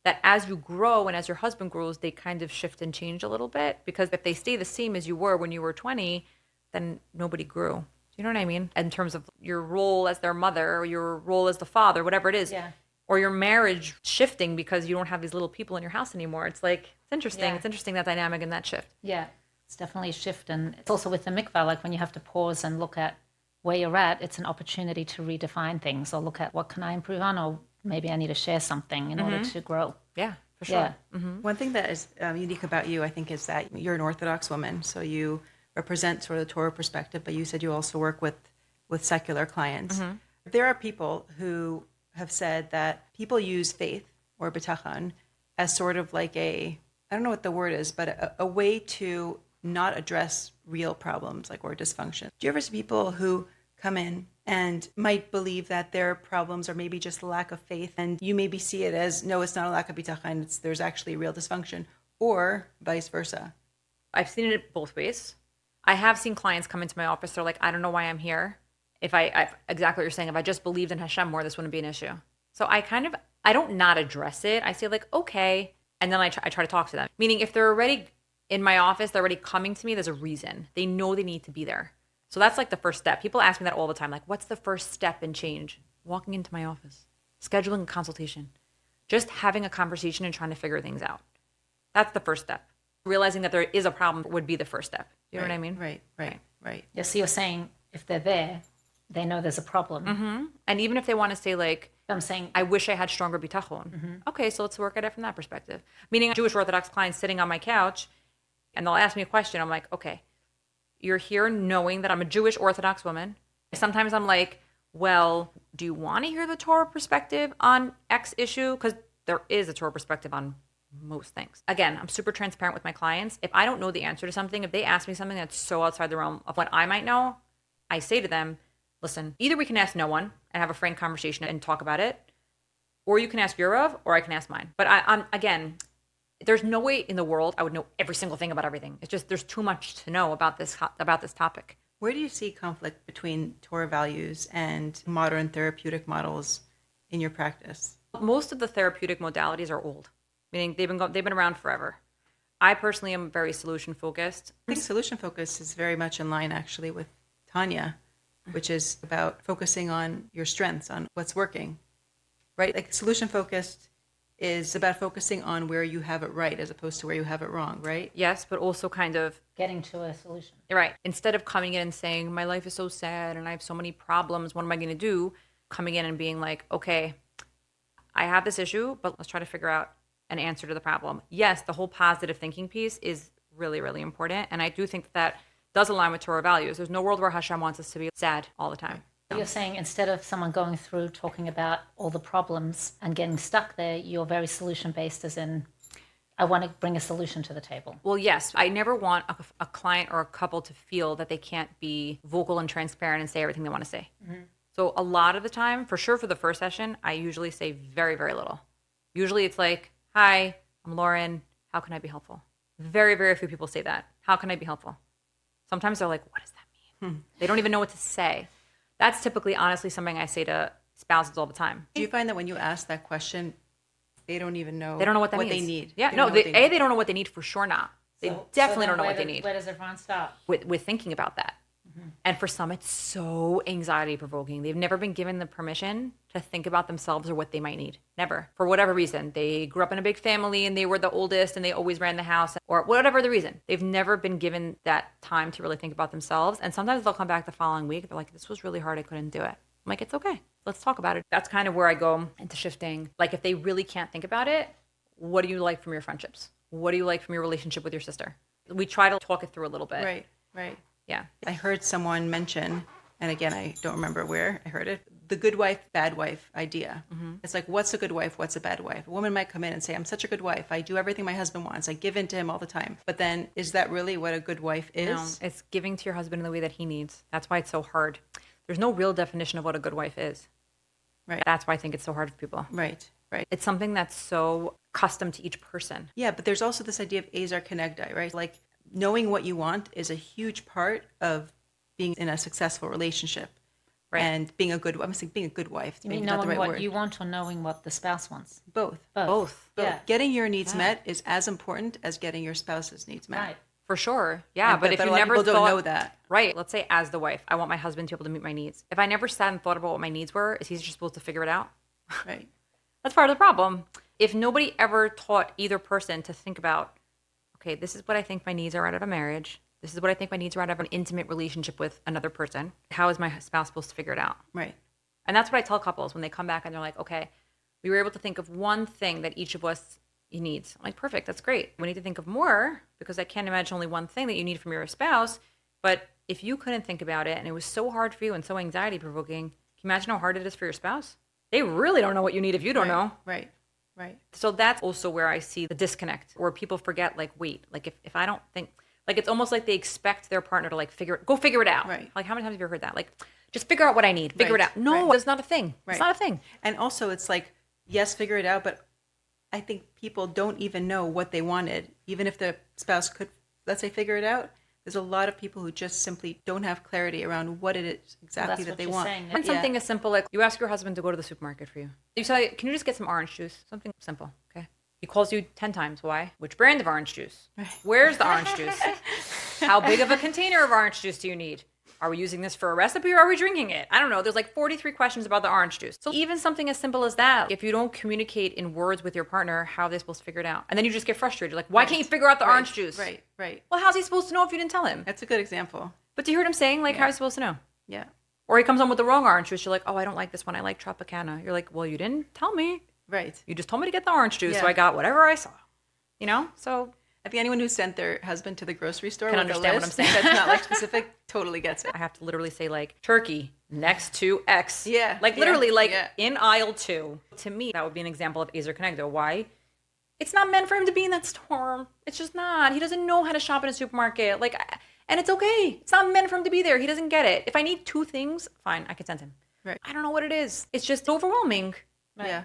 that as you grow and as your husband grows, they kind of shift and change a little bit. Because if they stay the same as you were when you were 20, then nobody grew. Do you know what I mean? In terms of your role as their mother or your role as the father, whatever it is. Yeah. Or your marriage shifting because you don't have these little people in your house anymore. It's like, it's interesting. Yeah. It's interesting, that dynamic and that shift. Yeah, it's definitely a shift. And it's also with the mikvah, like when you have to pause and look at where you're at, it's an opportunity to redefine things or look at what can I improve on, or maybe I need to share something in order to grow. Yeah, for sure. Yeah. One thing that is unique about you, I think, is that you're an Orthodox woman. So you represent sort of the Torah perspective, but you said you also work with secular clients. There are people who have said that people use faith or bitachon as sort of like I don't know what the word is, but a way to not address real problems or dysfunction. Do you ever see people who come in and might believe that their problems are maybe just a lack of faith, and you maybe see it as, no, it's not a lack of bitachon, there's actually real dysfunction, or vice versa? I've seen it both ways. I have seen clients come into my office, they're like, I don't know why I'm here. If I exactly what you're saying, if I just believed in Hashem more, this wouldn't be an issue. So I don't not address it. I say like, okay. And then I try to talk to them. Meaning if they're already in my office, they're already coming to me, there's a reason. They know they need to be there. So that's like the first step. People ask me that all the time. Like, what's the first step in change? Walking into my office, scheduling a consultation, just having a conversation and trying to figure things out. That's the first step. Realizing that there is a problem would be the first step. You know what I mean? Right. Yeah, so you're saying if they're there, they know there's a problem. And even if they want to say like, I'm saying, I wish I had stronger bitachon. Okay, so let's work at it from that perspective. Meaning a Jewish Orthodox client sitting on my couch and they'll ask me a question. I'm like, okay, you're here knowing that I'm a Jewish Orthodox woman. Sometimes I'm like, well, do you want to hear the Torah perspective on X issue? Because there is a Torah perspective on most things. Again, I'm super transparent with my clients. If I don't know the answer to something, if they ask me something that's so outside the realm of what I might know, I say to them, listen, either we can ask no one and have a frank conversation and talk about it, or you can ask your Rav, or I can ask mine. But I'm again, there's no way in the world I would know every single thing about everything. It's just there's too much to know about this topic. Where do you see conflict between Torah values and modern therapeutic models in your practice? Most of the therapeutic modalities are old, meaning they've been around forever. I personally am very solution focused. I think solution focus is very much in line actually with Tanya, which is about focusing on your strengths, on what's working, right? Like solution focused is about focusing on where you have it right as opposed to where you have it wrong, right? Yes, but also kind of getting to a solution. Right. Instead of coming in and saying, my life is so sad and I have so many problems, what am I going to do? Coming in and being like, okay, I have this issue, but let's try to figure out an answer to the problem. Yes, the whole positive thinking piece is really, really important. And I do think that does align with Torah values. There's no world where Hashem wants us to be sad all the time. You're saying instead of someone going through talking about all the problems and getting stuck there, you're very solution-based, as in, I want to bring a solution to the table. Well, yes. I never want a client or a couple to feel that they can't be vocal and transparent and say everything they want to say. So a lot of the time, for sure for the first session, I usually say very, very little. Usually it's like, hi, I'm Lauren. How can I be helpful? Very, very few people say that. How can I be helpful? Sometimes they're like, what does that mean? They don't even know what to say. That's typically, honestly, something I say to spouses all the time. Do you find that when you ask that question, they don't even know they don't know what they means. need? Yeah, no, they don't know what they need, for sure not. They definitely don't know what they need. Where does everyone stop? With thinking about that. And for some, it's so anxiety provoking. They've never been given the permission to think about themselves or what they might need. Never. For whatever reason. They grew up in a big family and they were the oldest and they always ran the house, or whatever the reason. They've never been given that time to really think about themselves. And sometimes they'll come back the following week. They're like, this was really hard. I couldn't do it. I'm like, it's okay. Let's talk about it. That's kind of where I go into shifting. Like if they really can't think about it, what do you like from your friendships? What do you like from your relationship with your sister? We try to talk it through a little bit. Right. Yeah. I heard someone mention, and again, I don't remember where I heard it, the good wife, bad wife idea. It's like, what's a good wife? What's a bad wife? A woman might come in and say, I'm such a good wife. I do everything my husband wants. I give in to him all the time. But then is that really what a good wife is? No, it's giving to your husband in the way that he needs. That's why it's so hard. There's no real definition of what a good wife is. Right. That's why I think it's so hard for people. Right. It's something that's so custom to each person. Yeah, but there's also this idea of Azar Kenegdai, right? Like knowing what you want is a huge part of being in a successful relationship. Right. And being a good, I'm saying being a good wife. You mean knowing what you want or knowing what the spouse wants? Both. Yeah. Getting your needs met is as important as getting your spouse's needs met. Right. For sure. Yeah. But if you a lot never of people don't know that. Right. Let's say as the wife, I want my husband to be able to meet my needs. If I never sat and thought about what my needs were, is he just supposed to figure it out? Right. That's part of the problem. If nobody ever taught either person to think about, okay, this is what I think my needs are out of a marriage. This is what I think my needs are out of an intimate relationship with another person. How is my spouse supposed to figure it out? Right. And that's what I tell couples when they come back and they're like, okay, we were able to think of one thing that each of us needs. I'm like, perfect, that's great. We need to think of more because I can't imagine only one thing that you need from your spouse. But if you couldn't think about it and it was so hard for you and so anxiety provoking, can you imagine how hard it is for your spouse? They really don't know what you need if you don't know. Right. So that's also where I see the disconnect, where people forget, like, wait, like if I don't think, like it's almost like they expect their partner to like go figure it out. Right. Like how many times have you heard that? Like, just figure out what I need, figure it out. No, it's not a thing. Right. It's not a thing. And also it's like, yes, figure it out, but I think people don't even know what they wanted. Even if the spouse could, let's say, figure it out, there's a lot of people who just simply don't have clarity around what it is exactly that they want. And something as simple like you ask your husband to go to the supermarket for you. You say, can you just get some orange juice? Something simple, okay? He calls you 10 times. Why? Which brand of orange juice? Where's the orange juice? How big of a container of orange juice do you need? Are we using this for a recipe or are we drinking it? I don't know. There's like 43 questions about the orange juice. So even something as simple as that, if you don't communicate in words with your partner, how are they supposed to figure it out? And then you just get frustrated. Like, why can't you figure out the orange juice? Right. Well, how's he supposed to know if you didn't tell him? That's a good example. But do you hear what I'm saying? Like, how are you supposed to know? Yeah. Or he comes home with the wrong orange juice. You're like, oh, I don't like this one. I like Tropicana. You're like, well, you didn't tell me. Right. You just told me to get the orange juice, so I got whatever I saw. You know? So I think anyone who sent their husband to the grocery store can with understand a what I'm list saying. that's not like specific totally gets it. I have to literally say like turkey next to X. Yeah. Like literally in aisle 2. To me, that would be an example of Ezer Connecto. Why? It's not meant for him to be in that store. It's just not. He doesn't know how to shop in a supermarket. Like, and it's okay. It's not meant for him to be there. He doesn't get it. If I need 2 things, fine, I can send him. Right. I don't know what it is. It's just overwhelming. Right. Yeah.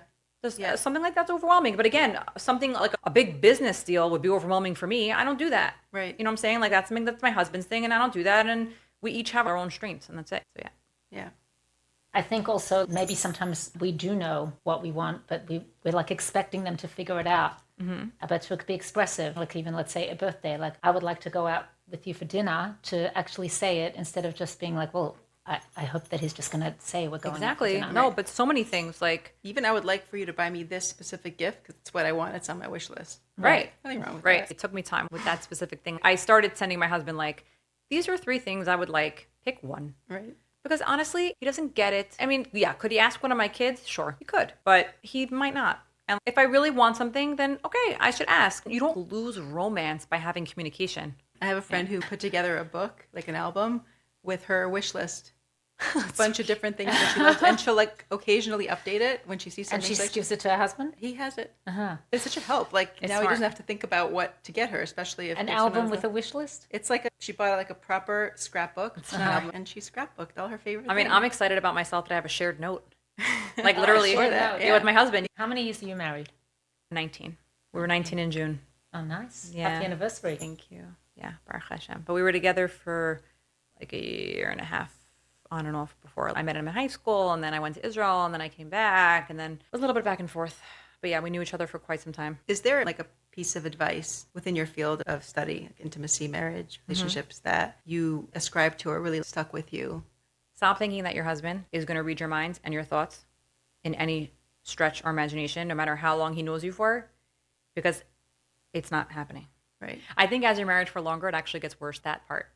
Something like that's overwhelming. But again, something like a big business deal would be overwhelming for me. I don't do that. Right. You know what I'm saying? Like that's something that's my husband's thing and I don't do that. And we each have our own strengths and that's it. So yeah. Yeah. I think also maybe sometimes we do know what we want, but we're like expecting them to figure it out. Mm-hmm. But to be expressive, like even let's say a birthday, like I would like to go out with you for dinner, to actually say it instead of just being like, well, I hope that he's just going to say we're going exactly. out for dinner. No, but so many things like even I would like for you to buy me this specific gift because it's what I want. It's on my wish list. Right. Nothing wrong with that. It took me time with that specific thing. I started sending my husband like, these are 3 things I would like. Pick one. Right. Because honestly, he doesn't get it. I mean, yeah, could he ask one of my kids? Sure, he could, but he might not. And if I really want something, then okay, I should ask. You don't lose romance by having communication. I have a friend who put together a book, like an album, with her wish list. A bunch of different things that she loves, and she'll like occasionally update it when she sees something. And she gives it to her husband? He has it. Uh-huh. It's such a help. Like it's now smart. he doesn't have to think about what to get her, especially if an album with a wish list. It's like she bought like a proper scrapbook, and she scrapbooked all her favorite. I mean, things. I'm excited about myself that I have a shared note, like literally with my husband. How many years are you married? 19. We were 19 in June. Oh, nice. Yeah. Happy anniversary. Thank you. Yeah, Baruch Hashem. But we were together for like a year and a half on and off before. I met him in high school, and then I went to Israel, and then I came back, and then it was a little bit back and forth. But yeah, we knew each other for quite some time. Is there like a piece of advice within your field of study, like intimacy, marriage, relationships, that you ascribe to or really stuck with you? Stop thinking that your husband is going to read your minds and your thoughts in any stretch or imagination, no matter how long he knows you for, because it's not happening. Right. I think as you're married for longer, it actually gets worse, that part.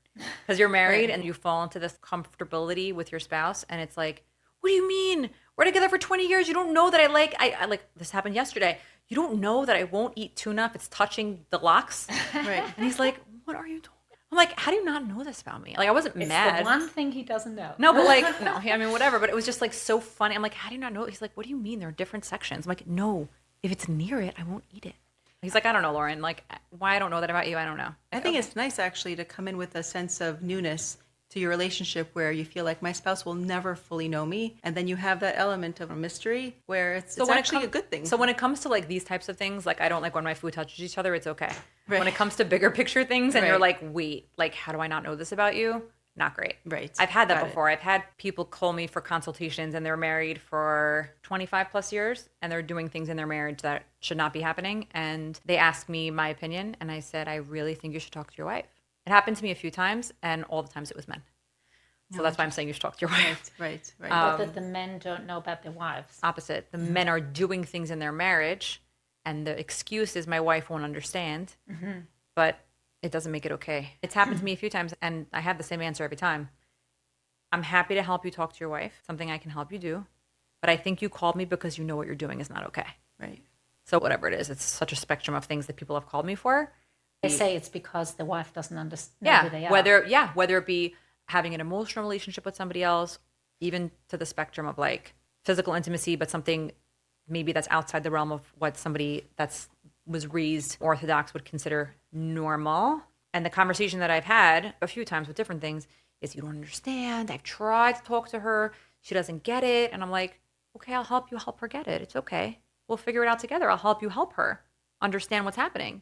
Because you're married and you fall into this comfortability with your spouse, and it's like, what do you mean? We're together for 20 years. You don't know that I like, this happened yesterday. You don't know that I won't eat tuna if it's touching the locks. Right. And he's like, what are you talking? I'm like, how do you not know this about me? Like, I wasn't It's mad. the one thing he doesn't know. No, but like, no, I mean, whatever. But it was just like so funny. I'm like, how do you not know? He's like, what do you mean? There are different sections. I'm like, no, if it's near it, I won't eat it. He's like, I don't know, Lauren. Like, why I don't know that about you, I don't know. I think it's nice actually to come in with a sense of newness to your relationship where you feel like my spouse will never fully know me. And then you have that element of a mystery where it's actually a good thing. So when it comes to like these types of things, like I don't like when my food touches each other, it's okay. Right. When it comes to bigger picture things and you're Right. like, wait, like, how do I not know this about you? Not great. Right. I've had that Got it. before. I've had people call me for consultations and they're married for 25 plus years and they're doing things in their marriage that should not be happening. And they asked me my opinion and I said, I really think you should talk to your wife. It happened to me a few times and all the times it was men. So that's why I'm saying you should talk to your wife. Right. But that the men don't know about their wives. Opposite. The men are doing things in their marriage and the excuse is my wife won't understand. But it doesn't make it okay. It's happened to me a few times and I have the same answer every time. I'm happy to help you talk to your wife, something I can help you do. But I think you called me because you know what you're doing is not okay. Right. So whatever it is, it's such a spectrum of things that people have called me for. They say it's because the wife doesn't understand who they are. Whether it be having an emotional relationship with somebody else, even to the spectrum of like physical intimacy, but something maybe that's outside the realm of what somebody was raised Orthodox would consider normal. And the conversation that I've had a few times with different things is, you don't understand. I've tried to talk to her. She doesn't get it. And I'm like, okay, I'll help you help her get it. It's okay. We'll figure it out together. I'll help you help her understand what's happening.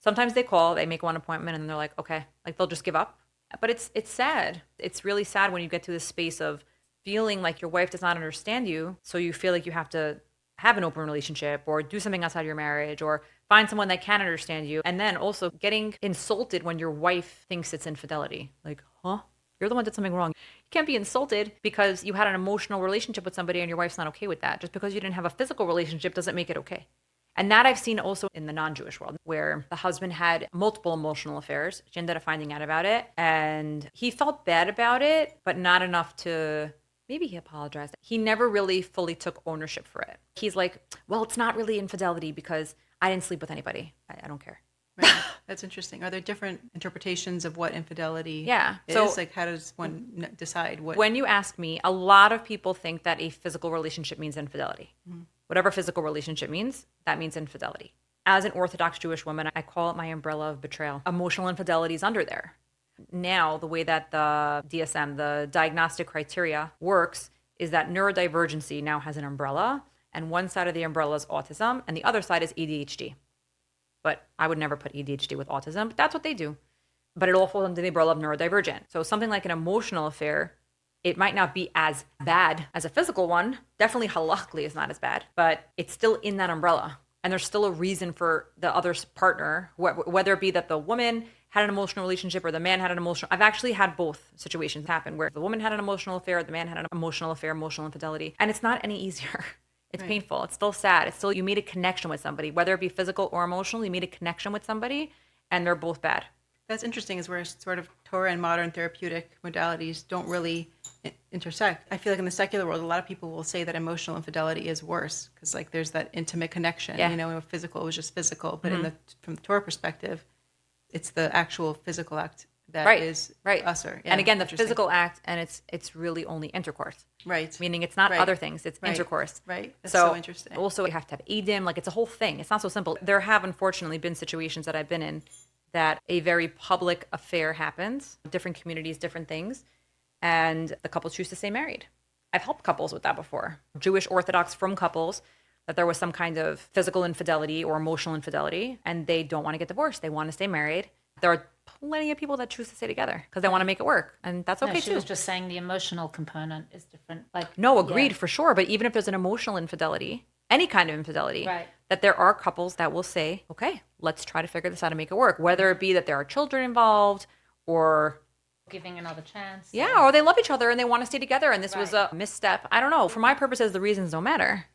Sometimes they call, they make one appointment and they're like, okay, like they'll just give up. But it's sad. It's really sad when you get to this space of feeling like your wife does not understand you. So you feel like you have to have an open relationship or do something outside your marriage or find someone that can understand you. And then also getting insulted when your wife thinks it's infidelity. Like, huh? You're the one that did something wrong. You can't be insulted because you had an emotional relationship with somebody and your wife's not okay with that. Just because you didn't have a physical relationship doesn't make it okay. And that I've seen also in the non-Jewish world, where the husband had multiple emotional affairs. She ended up finding out about it and he felt bad about it, but not enough to, maybe he apologized. He never really fully took ownership for it. He's like, well, it's not really infidelity because I didn't sleep with anybody. I don't care. Right. That's interesting. Are there different interpretations of what infidelity is? So, like, how does one decide what? When you ask me, a lot of people think that a physical relationship means infidelity. Mm-hmm. Whatever physical relationship means, that means infidelity. As an Orthodox Jewish woman, I call it my umbrella of betrayal. Emotional infidelity is under there. Now, the way that the DSM, the diagnostic criteria, works is that neurodivergency now has an umbrella, and one side of the umbrella is autism, and the other side is ADHD. But I would never put ADHD with autism, but that's what they do. But it all falls under the umbrella of neurodivergent. So something like an emotional affair, it might not be as bad as a physical one. Definitely halakhically is not as bad, but it's still in that umbrella. And there's still a reason for the other partner, whether it be that the woman had an emotional relationship or the man had an emotional. I've actually had both situations happen where the woman had an emotional affair, the man had an emotional affair, emotional infidelity. And it's not any easier. It's right. Painful. It's still sad. It's still, you made a connection with somebody, whether it be physical or emotional, you made a connection with somebody and they're both bad. That's interesting, is where sort of Torah and modern therapeutic modalities don't really intersect. I feel like in the secular world, a lot of people will say that emotional infidelity is worse because like there's that intimate connection, you know, physical was just physical. But from the Torah perspective, it's the actual physical act that is usher. Yeah, and again, the physical act, and it's really only intercourse. Right. Meaning it's not other things, it's intercourse. Right. That's so interesting. Also, you have to have edim, like it's a whole thing. It's not so simple. There have unfortunately been situations that I've been in that a very public affair happens, different communities, different things, and the couple choose to stay married. I've helped couples with that before. Jewish Orthodox from couples, that there was some kind of physical infidelity or emotional infidelity, and they don't want to get divorced. They want to stay married. There are plenty of people that choose to stay together because they want to make it work, and that's okay too. She was just saying the emotional component is different. Like, no, agreed for sure. But even if there's an emotional infidelity, any kind of infidelity, that there are couples that will say, okay, let's try to figure this out and make it work. Whether it be that there are children involved or giving another chance. Yeah, or they love each other and they want to stay together and this was a misstep. I don't know. For my purposes, the reasons don't matter.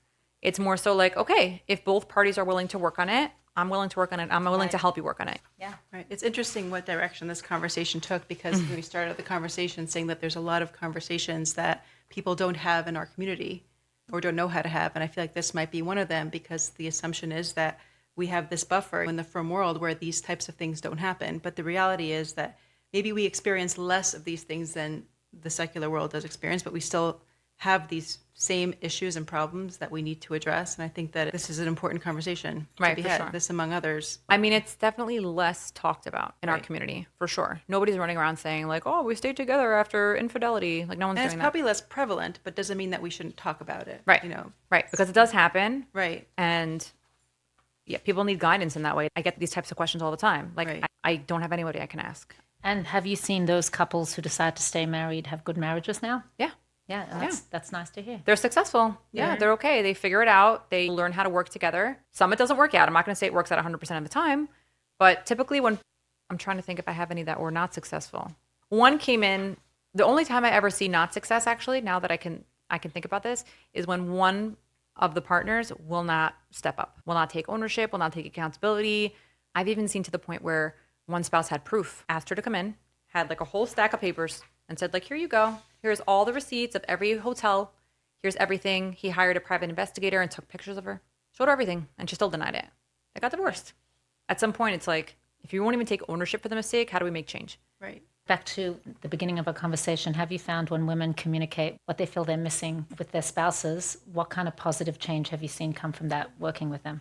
It's more so like, okay, if both parties are willing to work on it, I'm willing to work on it. I'm willing to help you work on it. Yeah. Right. It's interesting what direction this conversation took because we started the conversation saying that there's a lot of conversations that people don't have in our community or don't know how to have. And I feel like this might be one of them because the assumption is that we have this buffer in the frum world where these types of things don't happen. But the reality is that maybe we experience less of these things than the secular world does experience, but we still have these same issues and problems that we need to address. And I think that this is an important conversation to be had, sure. this among others. I mean, it's definitely less talked about in our community, for sure. Nobody's running around saying like, oh, we stayed together after infidelity. Like no one's And doing it's probably less prevalent, but doesn't mean that we shouldn't talk about it. Right. You know, Right. Because it does happen. right. And yeah, people need guidance in that way. I get these types of questions all the time. Like Right. I don't have anybody I can ask. And have you seen those couples who decide to stay married have good marriages now? Yeah. Yeah, and that's nice to hear. They're successful. Yeah, they're okay. They figure it out. They learn how to work together. Some it doesn't work out. I'm not going to say it works out 100% of the time, but typically when I'm trying to think if I have any that were not successful. One came in, the only time I ever see not success actually, now that I can think about this, is when one of the partners will not step up, will not take ownership, will not take accountability. I've even seen to the point where one spouse had proof, asked her to come in, had like a whole stack of papers and said like, here you go. Here's all the receipts of every hotel. Here's everything. He hired a private investigator and took pictures of her, showed her everything, and she still denied it. They got divorced. At some point, it's like, if you won't even take ownership for the mistake, how do we make change? Right. Back to the beginning of our conversation, have you found when women communicate what they feel they're missing with their spouses, what kind of positive change have you seen come from that working with them?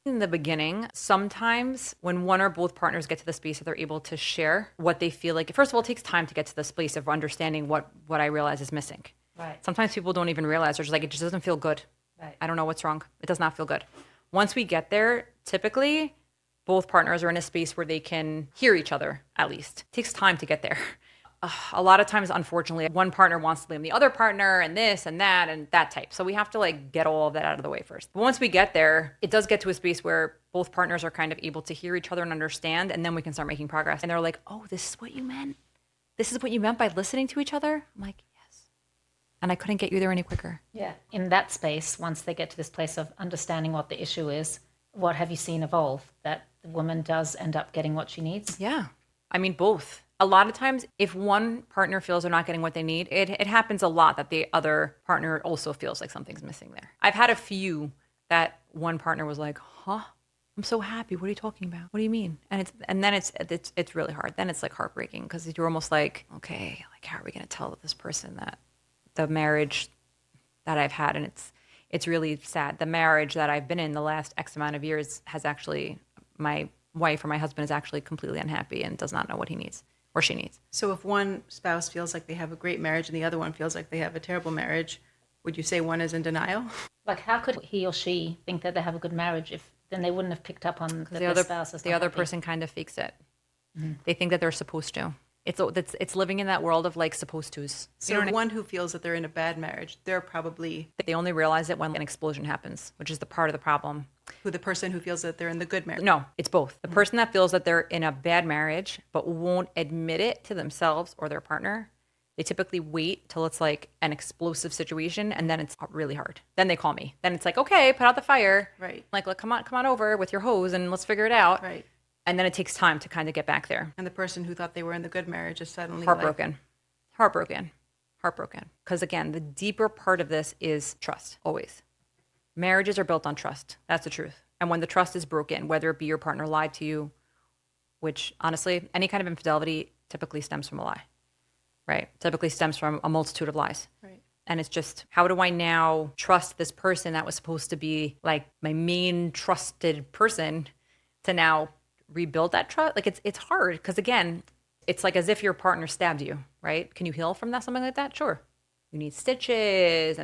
In the beginning, sometimes when one or both partners get to the space that they're able to share what they feel like, first of all, it takes time to get to this place of understanding what I realize is missing. Right. Sometimes people don't even realize. They're just like, it just doesn't feel good. Right. I don't know what's wrong. It does not feel good. Once we get there, typically both partners are in a space where they can hear each other, at least. It takes time to get there. A lot of times, unfortunately, one partner wants to blame the other partner and this and that type. So we have to like get all of that out of the way first. But once we get there, it does get to a space where both partners are kind of able to hear each other and understand, and then we can start making progress. And they're like, oh, this is what you meant? This is what you meant by listening to each other? I'm like, yes. And I couldn't get you there any quicker. Yeah. In that space, once they get to this place of understanding what the issue is, what have you seen evolve? That the woman does end up getting what she needs? Yeah. I mean, both. A lot of times, if one partner feels they're not getting what they need, it happens a lot that the other partner also feels like something's missing there. I've had a few that one partner was like, huh? I'm so happy. What are you talking about? What do you mean? And then it's really hard. Then it's like heartbreaking because you're almost like, okay, like how are we going to tell this person that the marriage that I've had, and it's really sad. The marriage that I've been in the last X amount of years has actually, my wife or my husband is actually completely unhappy and does not know what he needs or she needs. So if one spouse feels like they have a great marriage and the other one feels like they have a terrible marriage, would you say one is in denial? Like, how could he or she think that they have a good marriage if then they wouldn't have picked up on that their spouse is the not other happy? person kind of fakes it. Mm-hmm. They think that they're supposed to. It's living in that world of like supposed tos. So one who feels that they're in a bad marriage, they're probably They only realize it when an explosion happens, which is the part of the problem. the person who feels that they're in the good marriage. No, it's both. The person that feels that they're in a bad marriage but won't admit it to themselves or their partner, they typically wait till it's like an explosive situation, and then it's really hard. Then they call me. Then it's like, okay, put out the fire. Right. Like, look, come on over with your hose and let's figure it out. Right. And then it takes time to kind of get back there. And the person who thought they were in the good marriage is suddenly Heartbroken. Because again, the deeper part of this is trust, always. Marriages are built on trust. That's the truth. And when the trust is broken, whether it be your partner lied to you, which honestly, any kind of infidelity typically stems from a lie, right? Typically stems from a multitude of lies. Right. And it's just, how do I now trust this person that was supposed to be like my main trusted person to now rebuild that trust? Like it's hard because again, it's like as if your partner stabbed you, right? Can you heal from that, something like that? Sure. You need stitches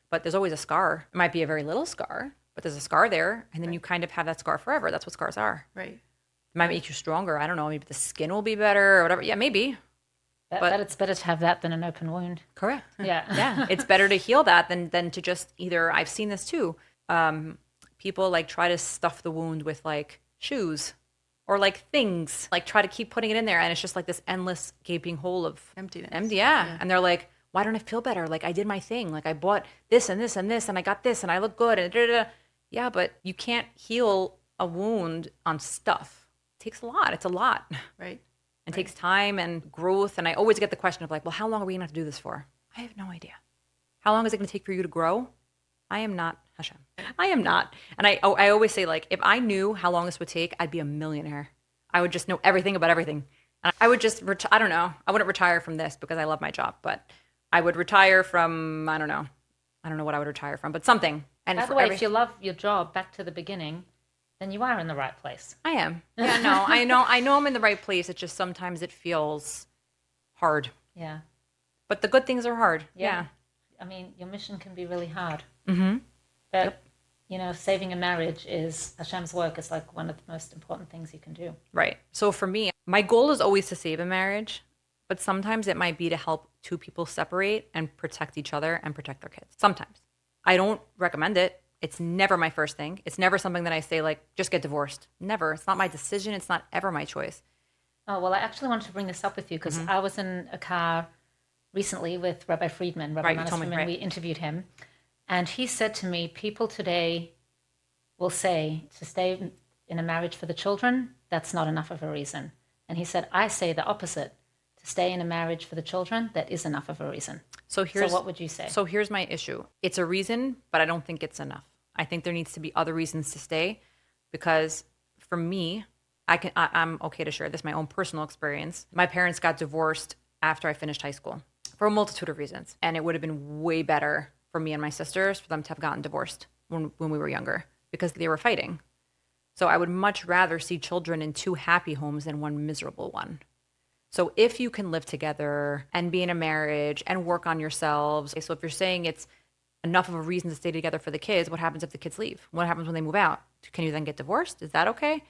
but there's always a scar. It might be a very little scar, but there's a scar there. And then you kind of have that scar forever. That's what scars are. Right. It might make you stronger. I don't know. Maybe the skin will be better or whatever. Yeah, maybe. But it's better to have that than an open wound. Correct. Yeah. Yeah. It's better to heal that than to just either, I've seen this too. People like try to stuff the wound with like shoes or like things, like try to keep putting it in there. And it's just like this endless gaping hole of Emptiness. Yeah. And they're like, why don't I feel better? Like I did my thing. Like I bought this and this and this and I got this and I look good and da-da-da. Yeah, but you can't heal a wound on stuff. It takes a lot. It's a lot. Right. It takes time and growth. And I always get the question of like, well, how long are we going to have to do this for? I have no idea. How long is it going to take for you to grow? I am not Hashem. I am not. And I always say like, if I knew how long this would take, I'd be a millionaire. I would just know everything about everything. And I would just, I don't know. I wouldn't retire from this because I love my job, but I would retire from, I don't know. I don't know what I would retire from, but something. And By the way, if you love your job, back to the beginning, then you are in the right place. I am. Yeah, no, I know I'm in the right place. It's just sometimes it feels hard. Yeah. But the good things are hard. Yeah. I mean, your mission can be really hard. Mm-hmm. But, you know, saving a marriage is, Hashem's work is like one of the most important things you can do. Right. So for me, my goal is always to save a marriage, but sometimes it might be to help two people separate and protect each other and protect their kids. Sometimes. I don't recommend it. It's never my first thing. It's never something that I say, like, just get divorced. Never. It's not my decision. It's not ever my choice. Oh, well, I actually wanted to bring this up with you because I was in a car recently with Rabbi Friedman, Rabbi Manis Friedman. Right. We interviewed him. And he said to me, people today will say to stay in a marriage for the children, that's not enough of a reason. And he said, I say the opposite. To stay in a marriage for the children, that is enough of a reason. So what would you say? So here's my issue. It's a reason, but I don't think it's enough. I think there needs to be other reasons to stay because for me, I'm okay to share this, my own personal experience. My parents got divorced after I finished high school for a multitude of reasons. And it would have been way better for me and my sisters for them to have gotten divorced when we were younger because they were fighting. So I would much rather see children in two happy homes than one miserable one. So if you can live together and be in a marriage and work on yourselves. So if you're saying it's enough of a reason to stay together for the kids, what happens if the kids leave? What happens when they move out? Can you then get divorced? Is that okay?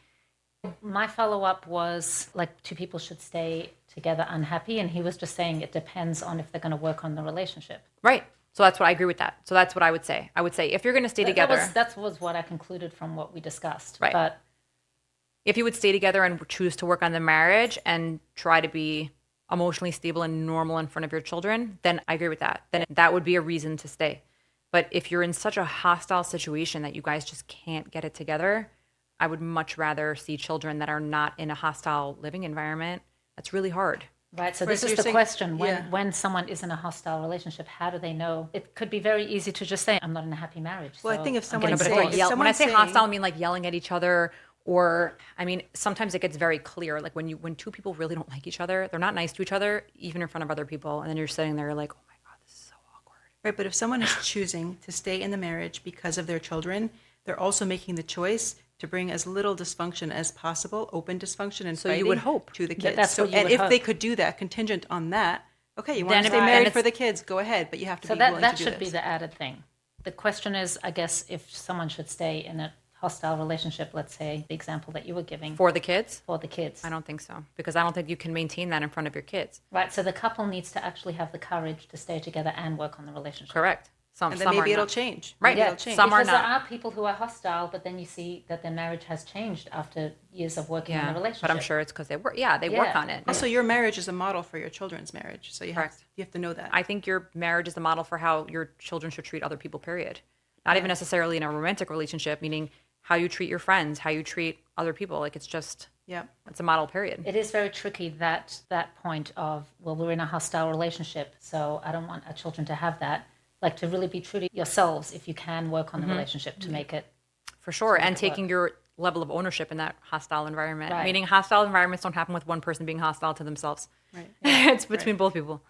My follow-up was like two people should stay together unhappy. And he was just saying it depends on if they're going to work on the relationship. Right. So that's what I agree with that. So that's what I would say. I would say if you're going to stay together. That was what I concluded from what we discussed. Right. But if you would stay together and choose to work on the marriage and try to be emotionally stable and normal in front of your children, then I agree with that. Then that would be a reason to stay. But if you're in such a hostile situation that you guys just can't get it together, I would much rather see children that are not in a hostile living environment. That's really hard. Right. So this is the question. When someone is in a hostile relationship, how do they know? It could be very easy to just say, I'm not in a happy marriage. Well, I think if someone when I say hostile, I mean like yelling at each other. Or, I mean, sometimes it gets very clear. Like when two people really don't like each other, they're not nice to each other, even in front of other people. And then you're sitting there like, oh my God, this is so awkward. Right, but if someone is choosing to stay in the marriage because of their children, they're also making the choice to bring as little dysfunction as possible, open dysfunction and so you would hope to the kids. And if they could do that, contingent on that, okay, you want to stay married for the kids, go ahead, but you have to be willing to do this. So that should be the added thing. The question is, I guess, if someone should stay in a hostile relationship, let's say, the example that you were giving. For the kids? For the kids. I don't think so, because I don't think you can maintain that in front of your kids. Right, so the couple needs to actually have the courage to stay together and work on the relationship. Correct. And then maybe it'll change. Right, yeah, it'll change. Some are not. Because there are people who are hostile, but then you see that their marriage has changed after years of working on the relationship. But I'm sure it's because they work. Yeah, they work on it. Also, your marriage is a model for your children's marriage, so you have to know that. I think your marriage is a model for how your children should treat other people. Period. Not even necessarily in a romantic relationship, meaning how you treat your friends, how you treat other people. Like it's just, it's a model, period. It is very tricky that point of, well, we're in a hostile relationship, so I don't want our children to have that. Like to really be true to yourselves if you can work on the relationship to make it. For sure. And taking your level of ownership in that hostile environment. Right. Meaning hostile environments don't happen with one person being hostile to themselves. Right. It's between both people.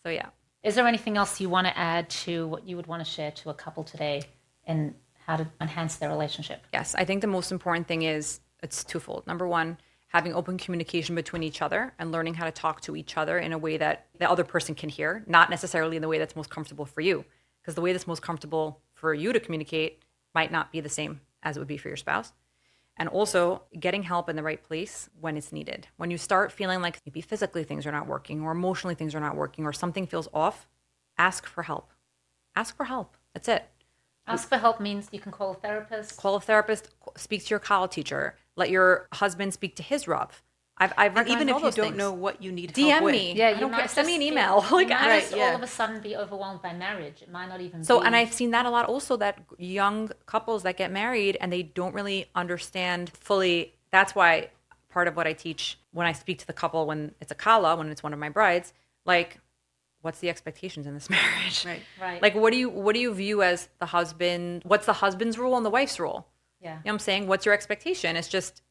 So yeah. Is there anything else you want to add to what you would want to share to a couple today and how to enhance their relationship? Yes, I think the most important thing is it's twofold. Number one, having open communication between each other and learning how to talk to each other in a way that the other person can hear, not necessarily in the way that's most comfortable for you. Because the way that's most comfortable for you to communicate might not be the same as it would be for your spouse. And also getting help in the right place when it's needed. When you start feeling like maybe physically things are not working or emotionally things are not working or something feels off, ask for help. Ask for help. That's it. Ask for help means you can call a therapist. Call a therapist, speak to your college teacher, let your husband speak to his Rav. I've even if you don't know what you need help with. DM me. Yeah, you might send me an email. Like you might all of a sudden be overwhelmed by marriage. It might not even be. And I've seen that a lot also, that young couples that get married and they don't really understand fully. That's why part of what I teach when I speak to the couple when it's a kala, when it's one of my brides, like, what's the expectations in this marriage? Right. Like, what do you view as the husband? What's the husband's role and the wife's role? Yeah. You know what I'm saying? What's your expectation? It's just,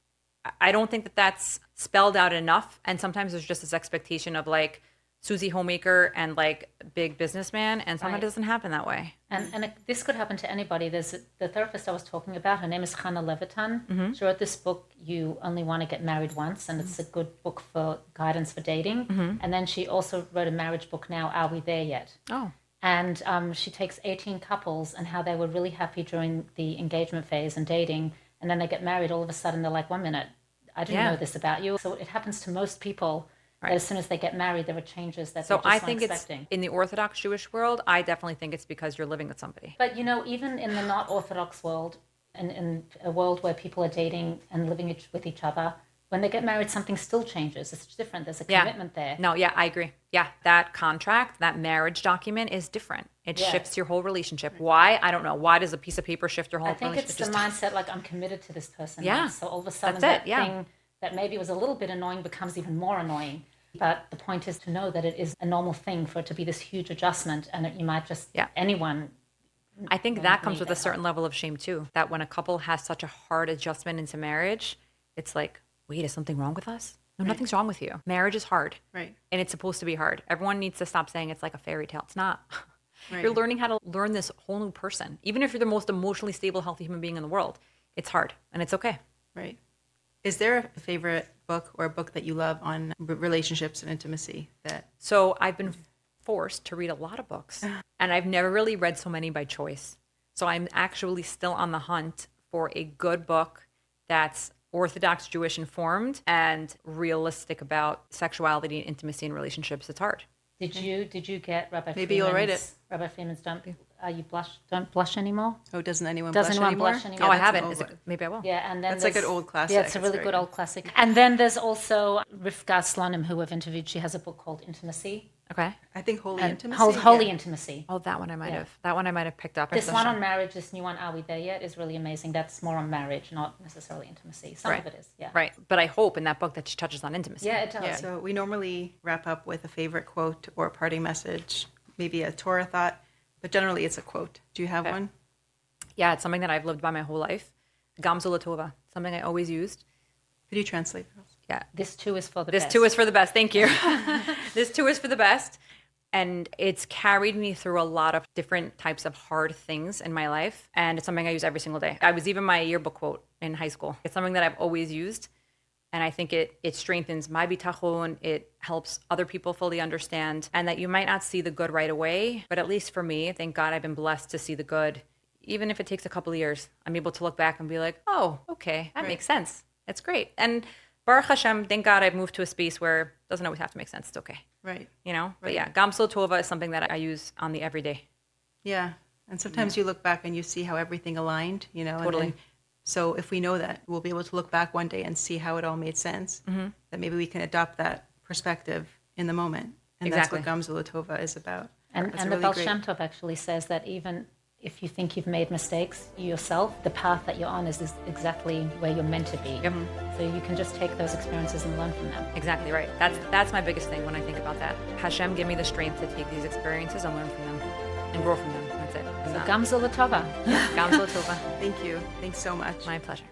I don't think that that's spelled out enough. And sometimes there's just this expectation of like Susie homemaker and like big businessman, and sometimes it doesn't happen that way. And this could happen to anybody. There's the therapist I was talking about. Her name is Hannah Levitan. She wrote this book, You Only Want to Get Married Once, and it's a good book for guidance for dating. And then she also wrote a marriage book now, Are We There Yet? Oh. And she takes 18 couples and how they were really happy during the engagement phase and dating, and then they get married. All of a sudden, they're like, 1 minute, I didn't know this about you. So it happens to most people. Right. As soon as they get married, there are changes that they're just I think not expecting. It's in the Orthodox Jewish world. I definitely think it's because you're living with somebody. But even in the not Orthodox world, and in a world where people are dating and living with each other, when they get married, something still changes. It's different. There's a commitment there. No, I agree. Yeah, that contract, that marriage document is different. It shifts your whole relationship. Why? I don't know. Why does a piece of paper shift your whole relationship? I think it's the mindset, like, I'm committed to this person. Yeah. So all of a sudden, that thing that maybe was a little bit annoying becomes even more annoying. But the point is to know that it is a normal thing for it to be this huge adjustment, and that you might just, anyone. I think that comes with a certain level of shame too, that when a couple has such a hard adjustment into marriage, it's like, wait, is something wrong with us? No, nothing's wrong with you. Marriage is hard. Right. And it's supposed to be hard. Everyone needs to stop saying it's like a fairy tale. It's not. Right. You're learning how to learn this whole new person. Even if you're the most emotionally stable, healthy human being in the world, it's hard and it's okay. Right. Is there a favorite book or a book that you love on relationships and intimacy? So I've been forced to read a lot of books, and I've never really read so many by choice. So I'm actually still on the hunt for a good book that's Orthodox Jewish informed and realistic about sexuality and intimacy in relationships. It's hard. Did you get Rabbi Maybe you'll write it. Rabbi Freeman's Don't Blush Anymore? Oh, doesn't anyone blush anymore? Oh, I haven't. Maybe I will. Yeah, and then that's like an old classic. Yeah, it's a really good old classic. And then there's also Rivka Slonim, who I've interviewed. She has a book called Intimacy. Okay. I think Holy Intimacy. Holy Intimacy. Oh, that one I might have picked up. This one on marriage, this new one, Are We There Yet, is really amazing. That's more on marriage, not necessarily intimacy. Some of it is, Right. But I hope in that book that she touches on intimacy. Yeah, it does. Yeah. So we normally wrap up with a favorite quote or a parting message, maybe a Torah thought, but generally it's a quote. Do you have one? Yeah, it's something that I've lived by my whole life. Gamzu Latova, something I always used. Could you translate for us? Yeah. This too is for the best. This too is for the best. Thank you. This too is for the best. And it's carried me through a lot of different types of hard things in my life. And it's something I use every single day. I was even my yearbook quote in high school. It's something that I've always used. And I think it strengthens my bitachon. It helps other people fully understand. And that you might not see the good right away. But at least for me, thank God I've been blessed to see the good. Even if it takes a couple of years, I'm able to look back and be like, oh, okay, that makes sense. It's great. And Baruch Hashem, thank God I've moved to a space where it doesn't always have to make sense. It's okay. Right. You know? Right. But yeah, Gamso Tova is something that I use on the everyday. Yeah. And sometimes you look back and you see how everything aligned, you know. Totally. And so if we know that, we'll be able to look back one day and see how it all made sense. Mm-hmm. That maybe we can adopt that perspective in the moment. And exactly. That's what Gamzu Latova is about. And the really Baal Shem Tov actually says that even if you think you've made mistakes yourself, the path that you're on is exactly where you're meant to be. Yep. So you can just take those experiences and learn from them. Exactly right. That's my biggest thing when I think about that. Hashem, give me the strength to take these experiences and learn from them and grow from them. That's it. So Gamzu Latova. Gamzu Latova. Thank you. Thanks so much. My pleasure.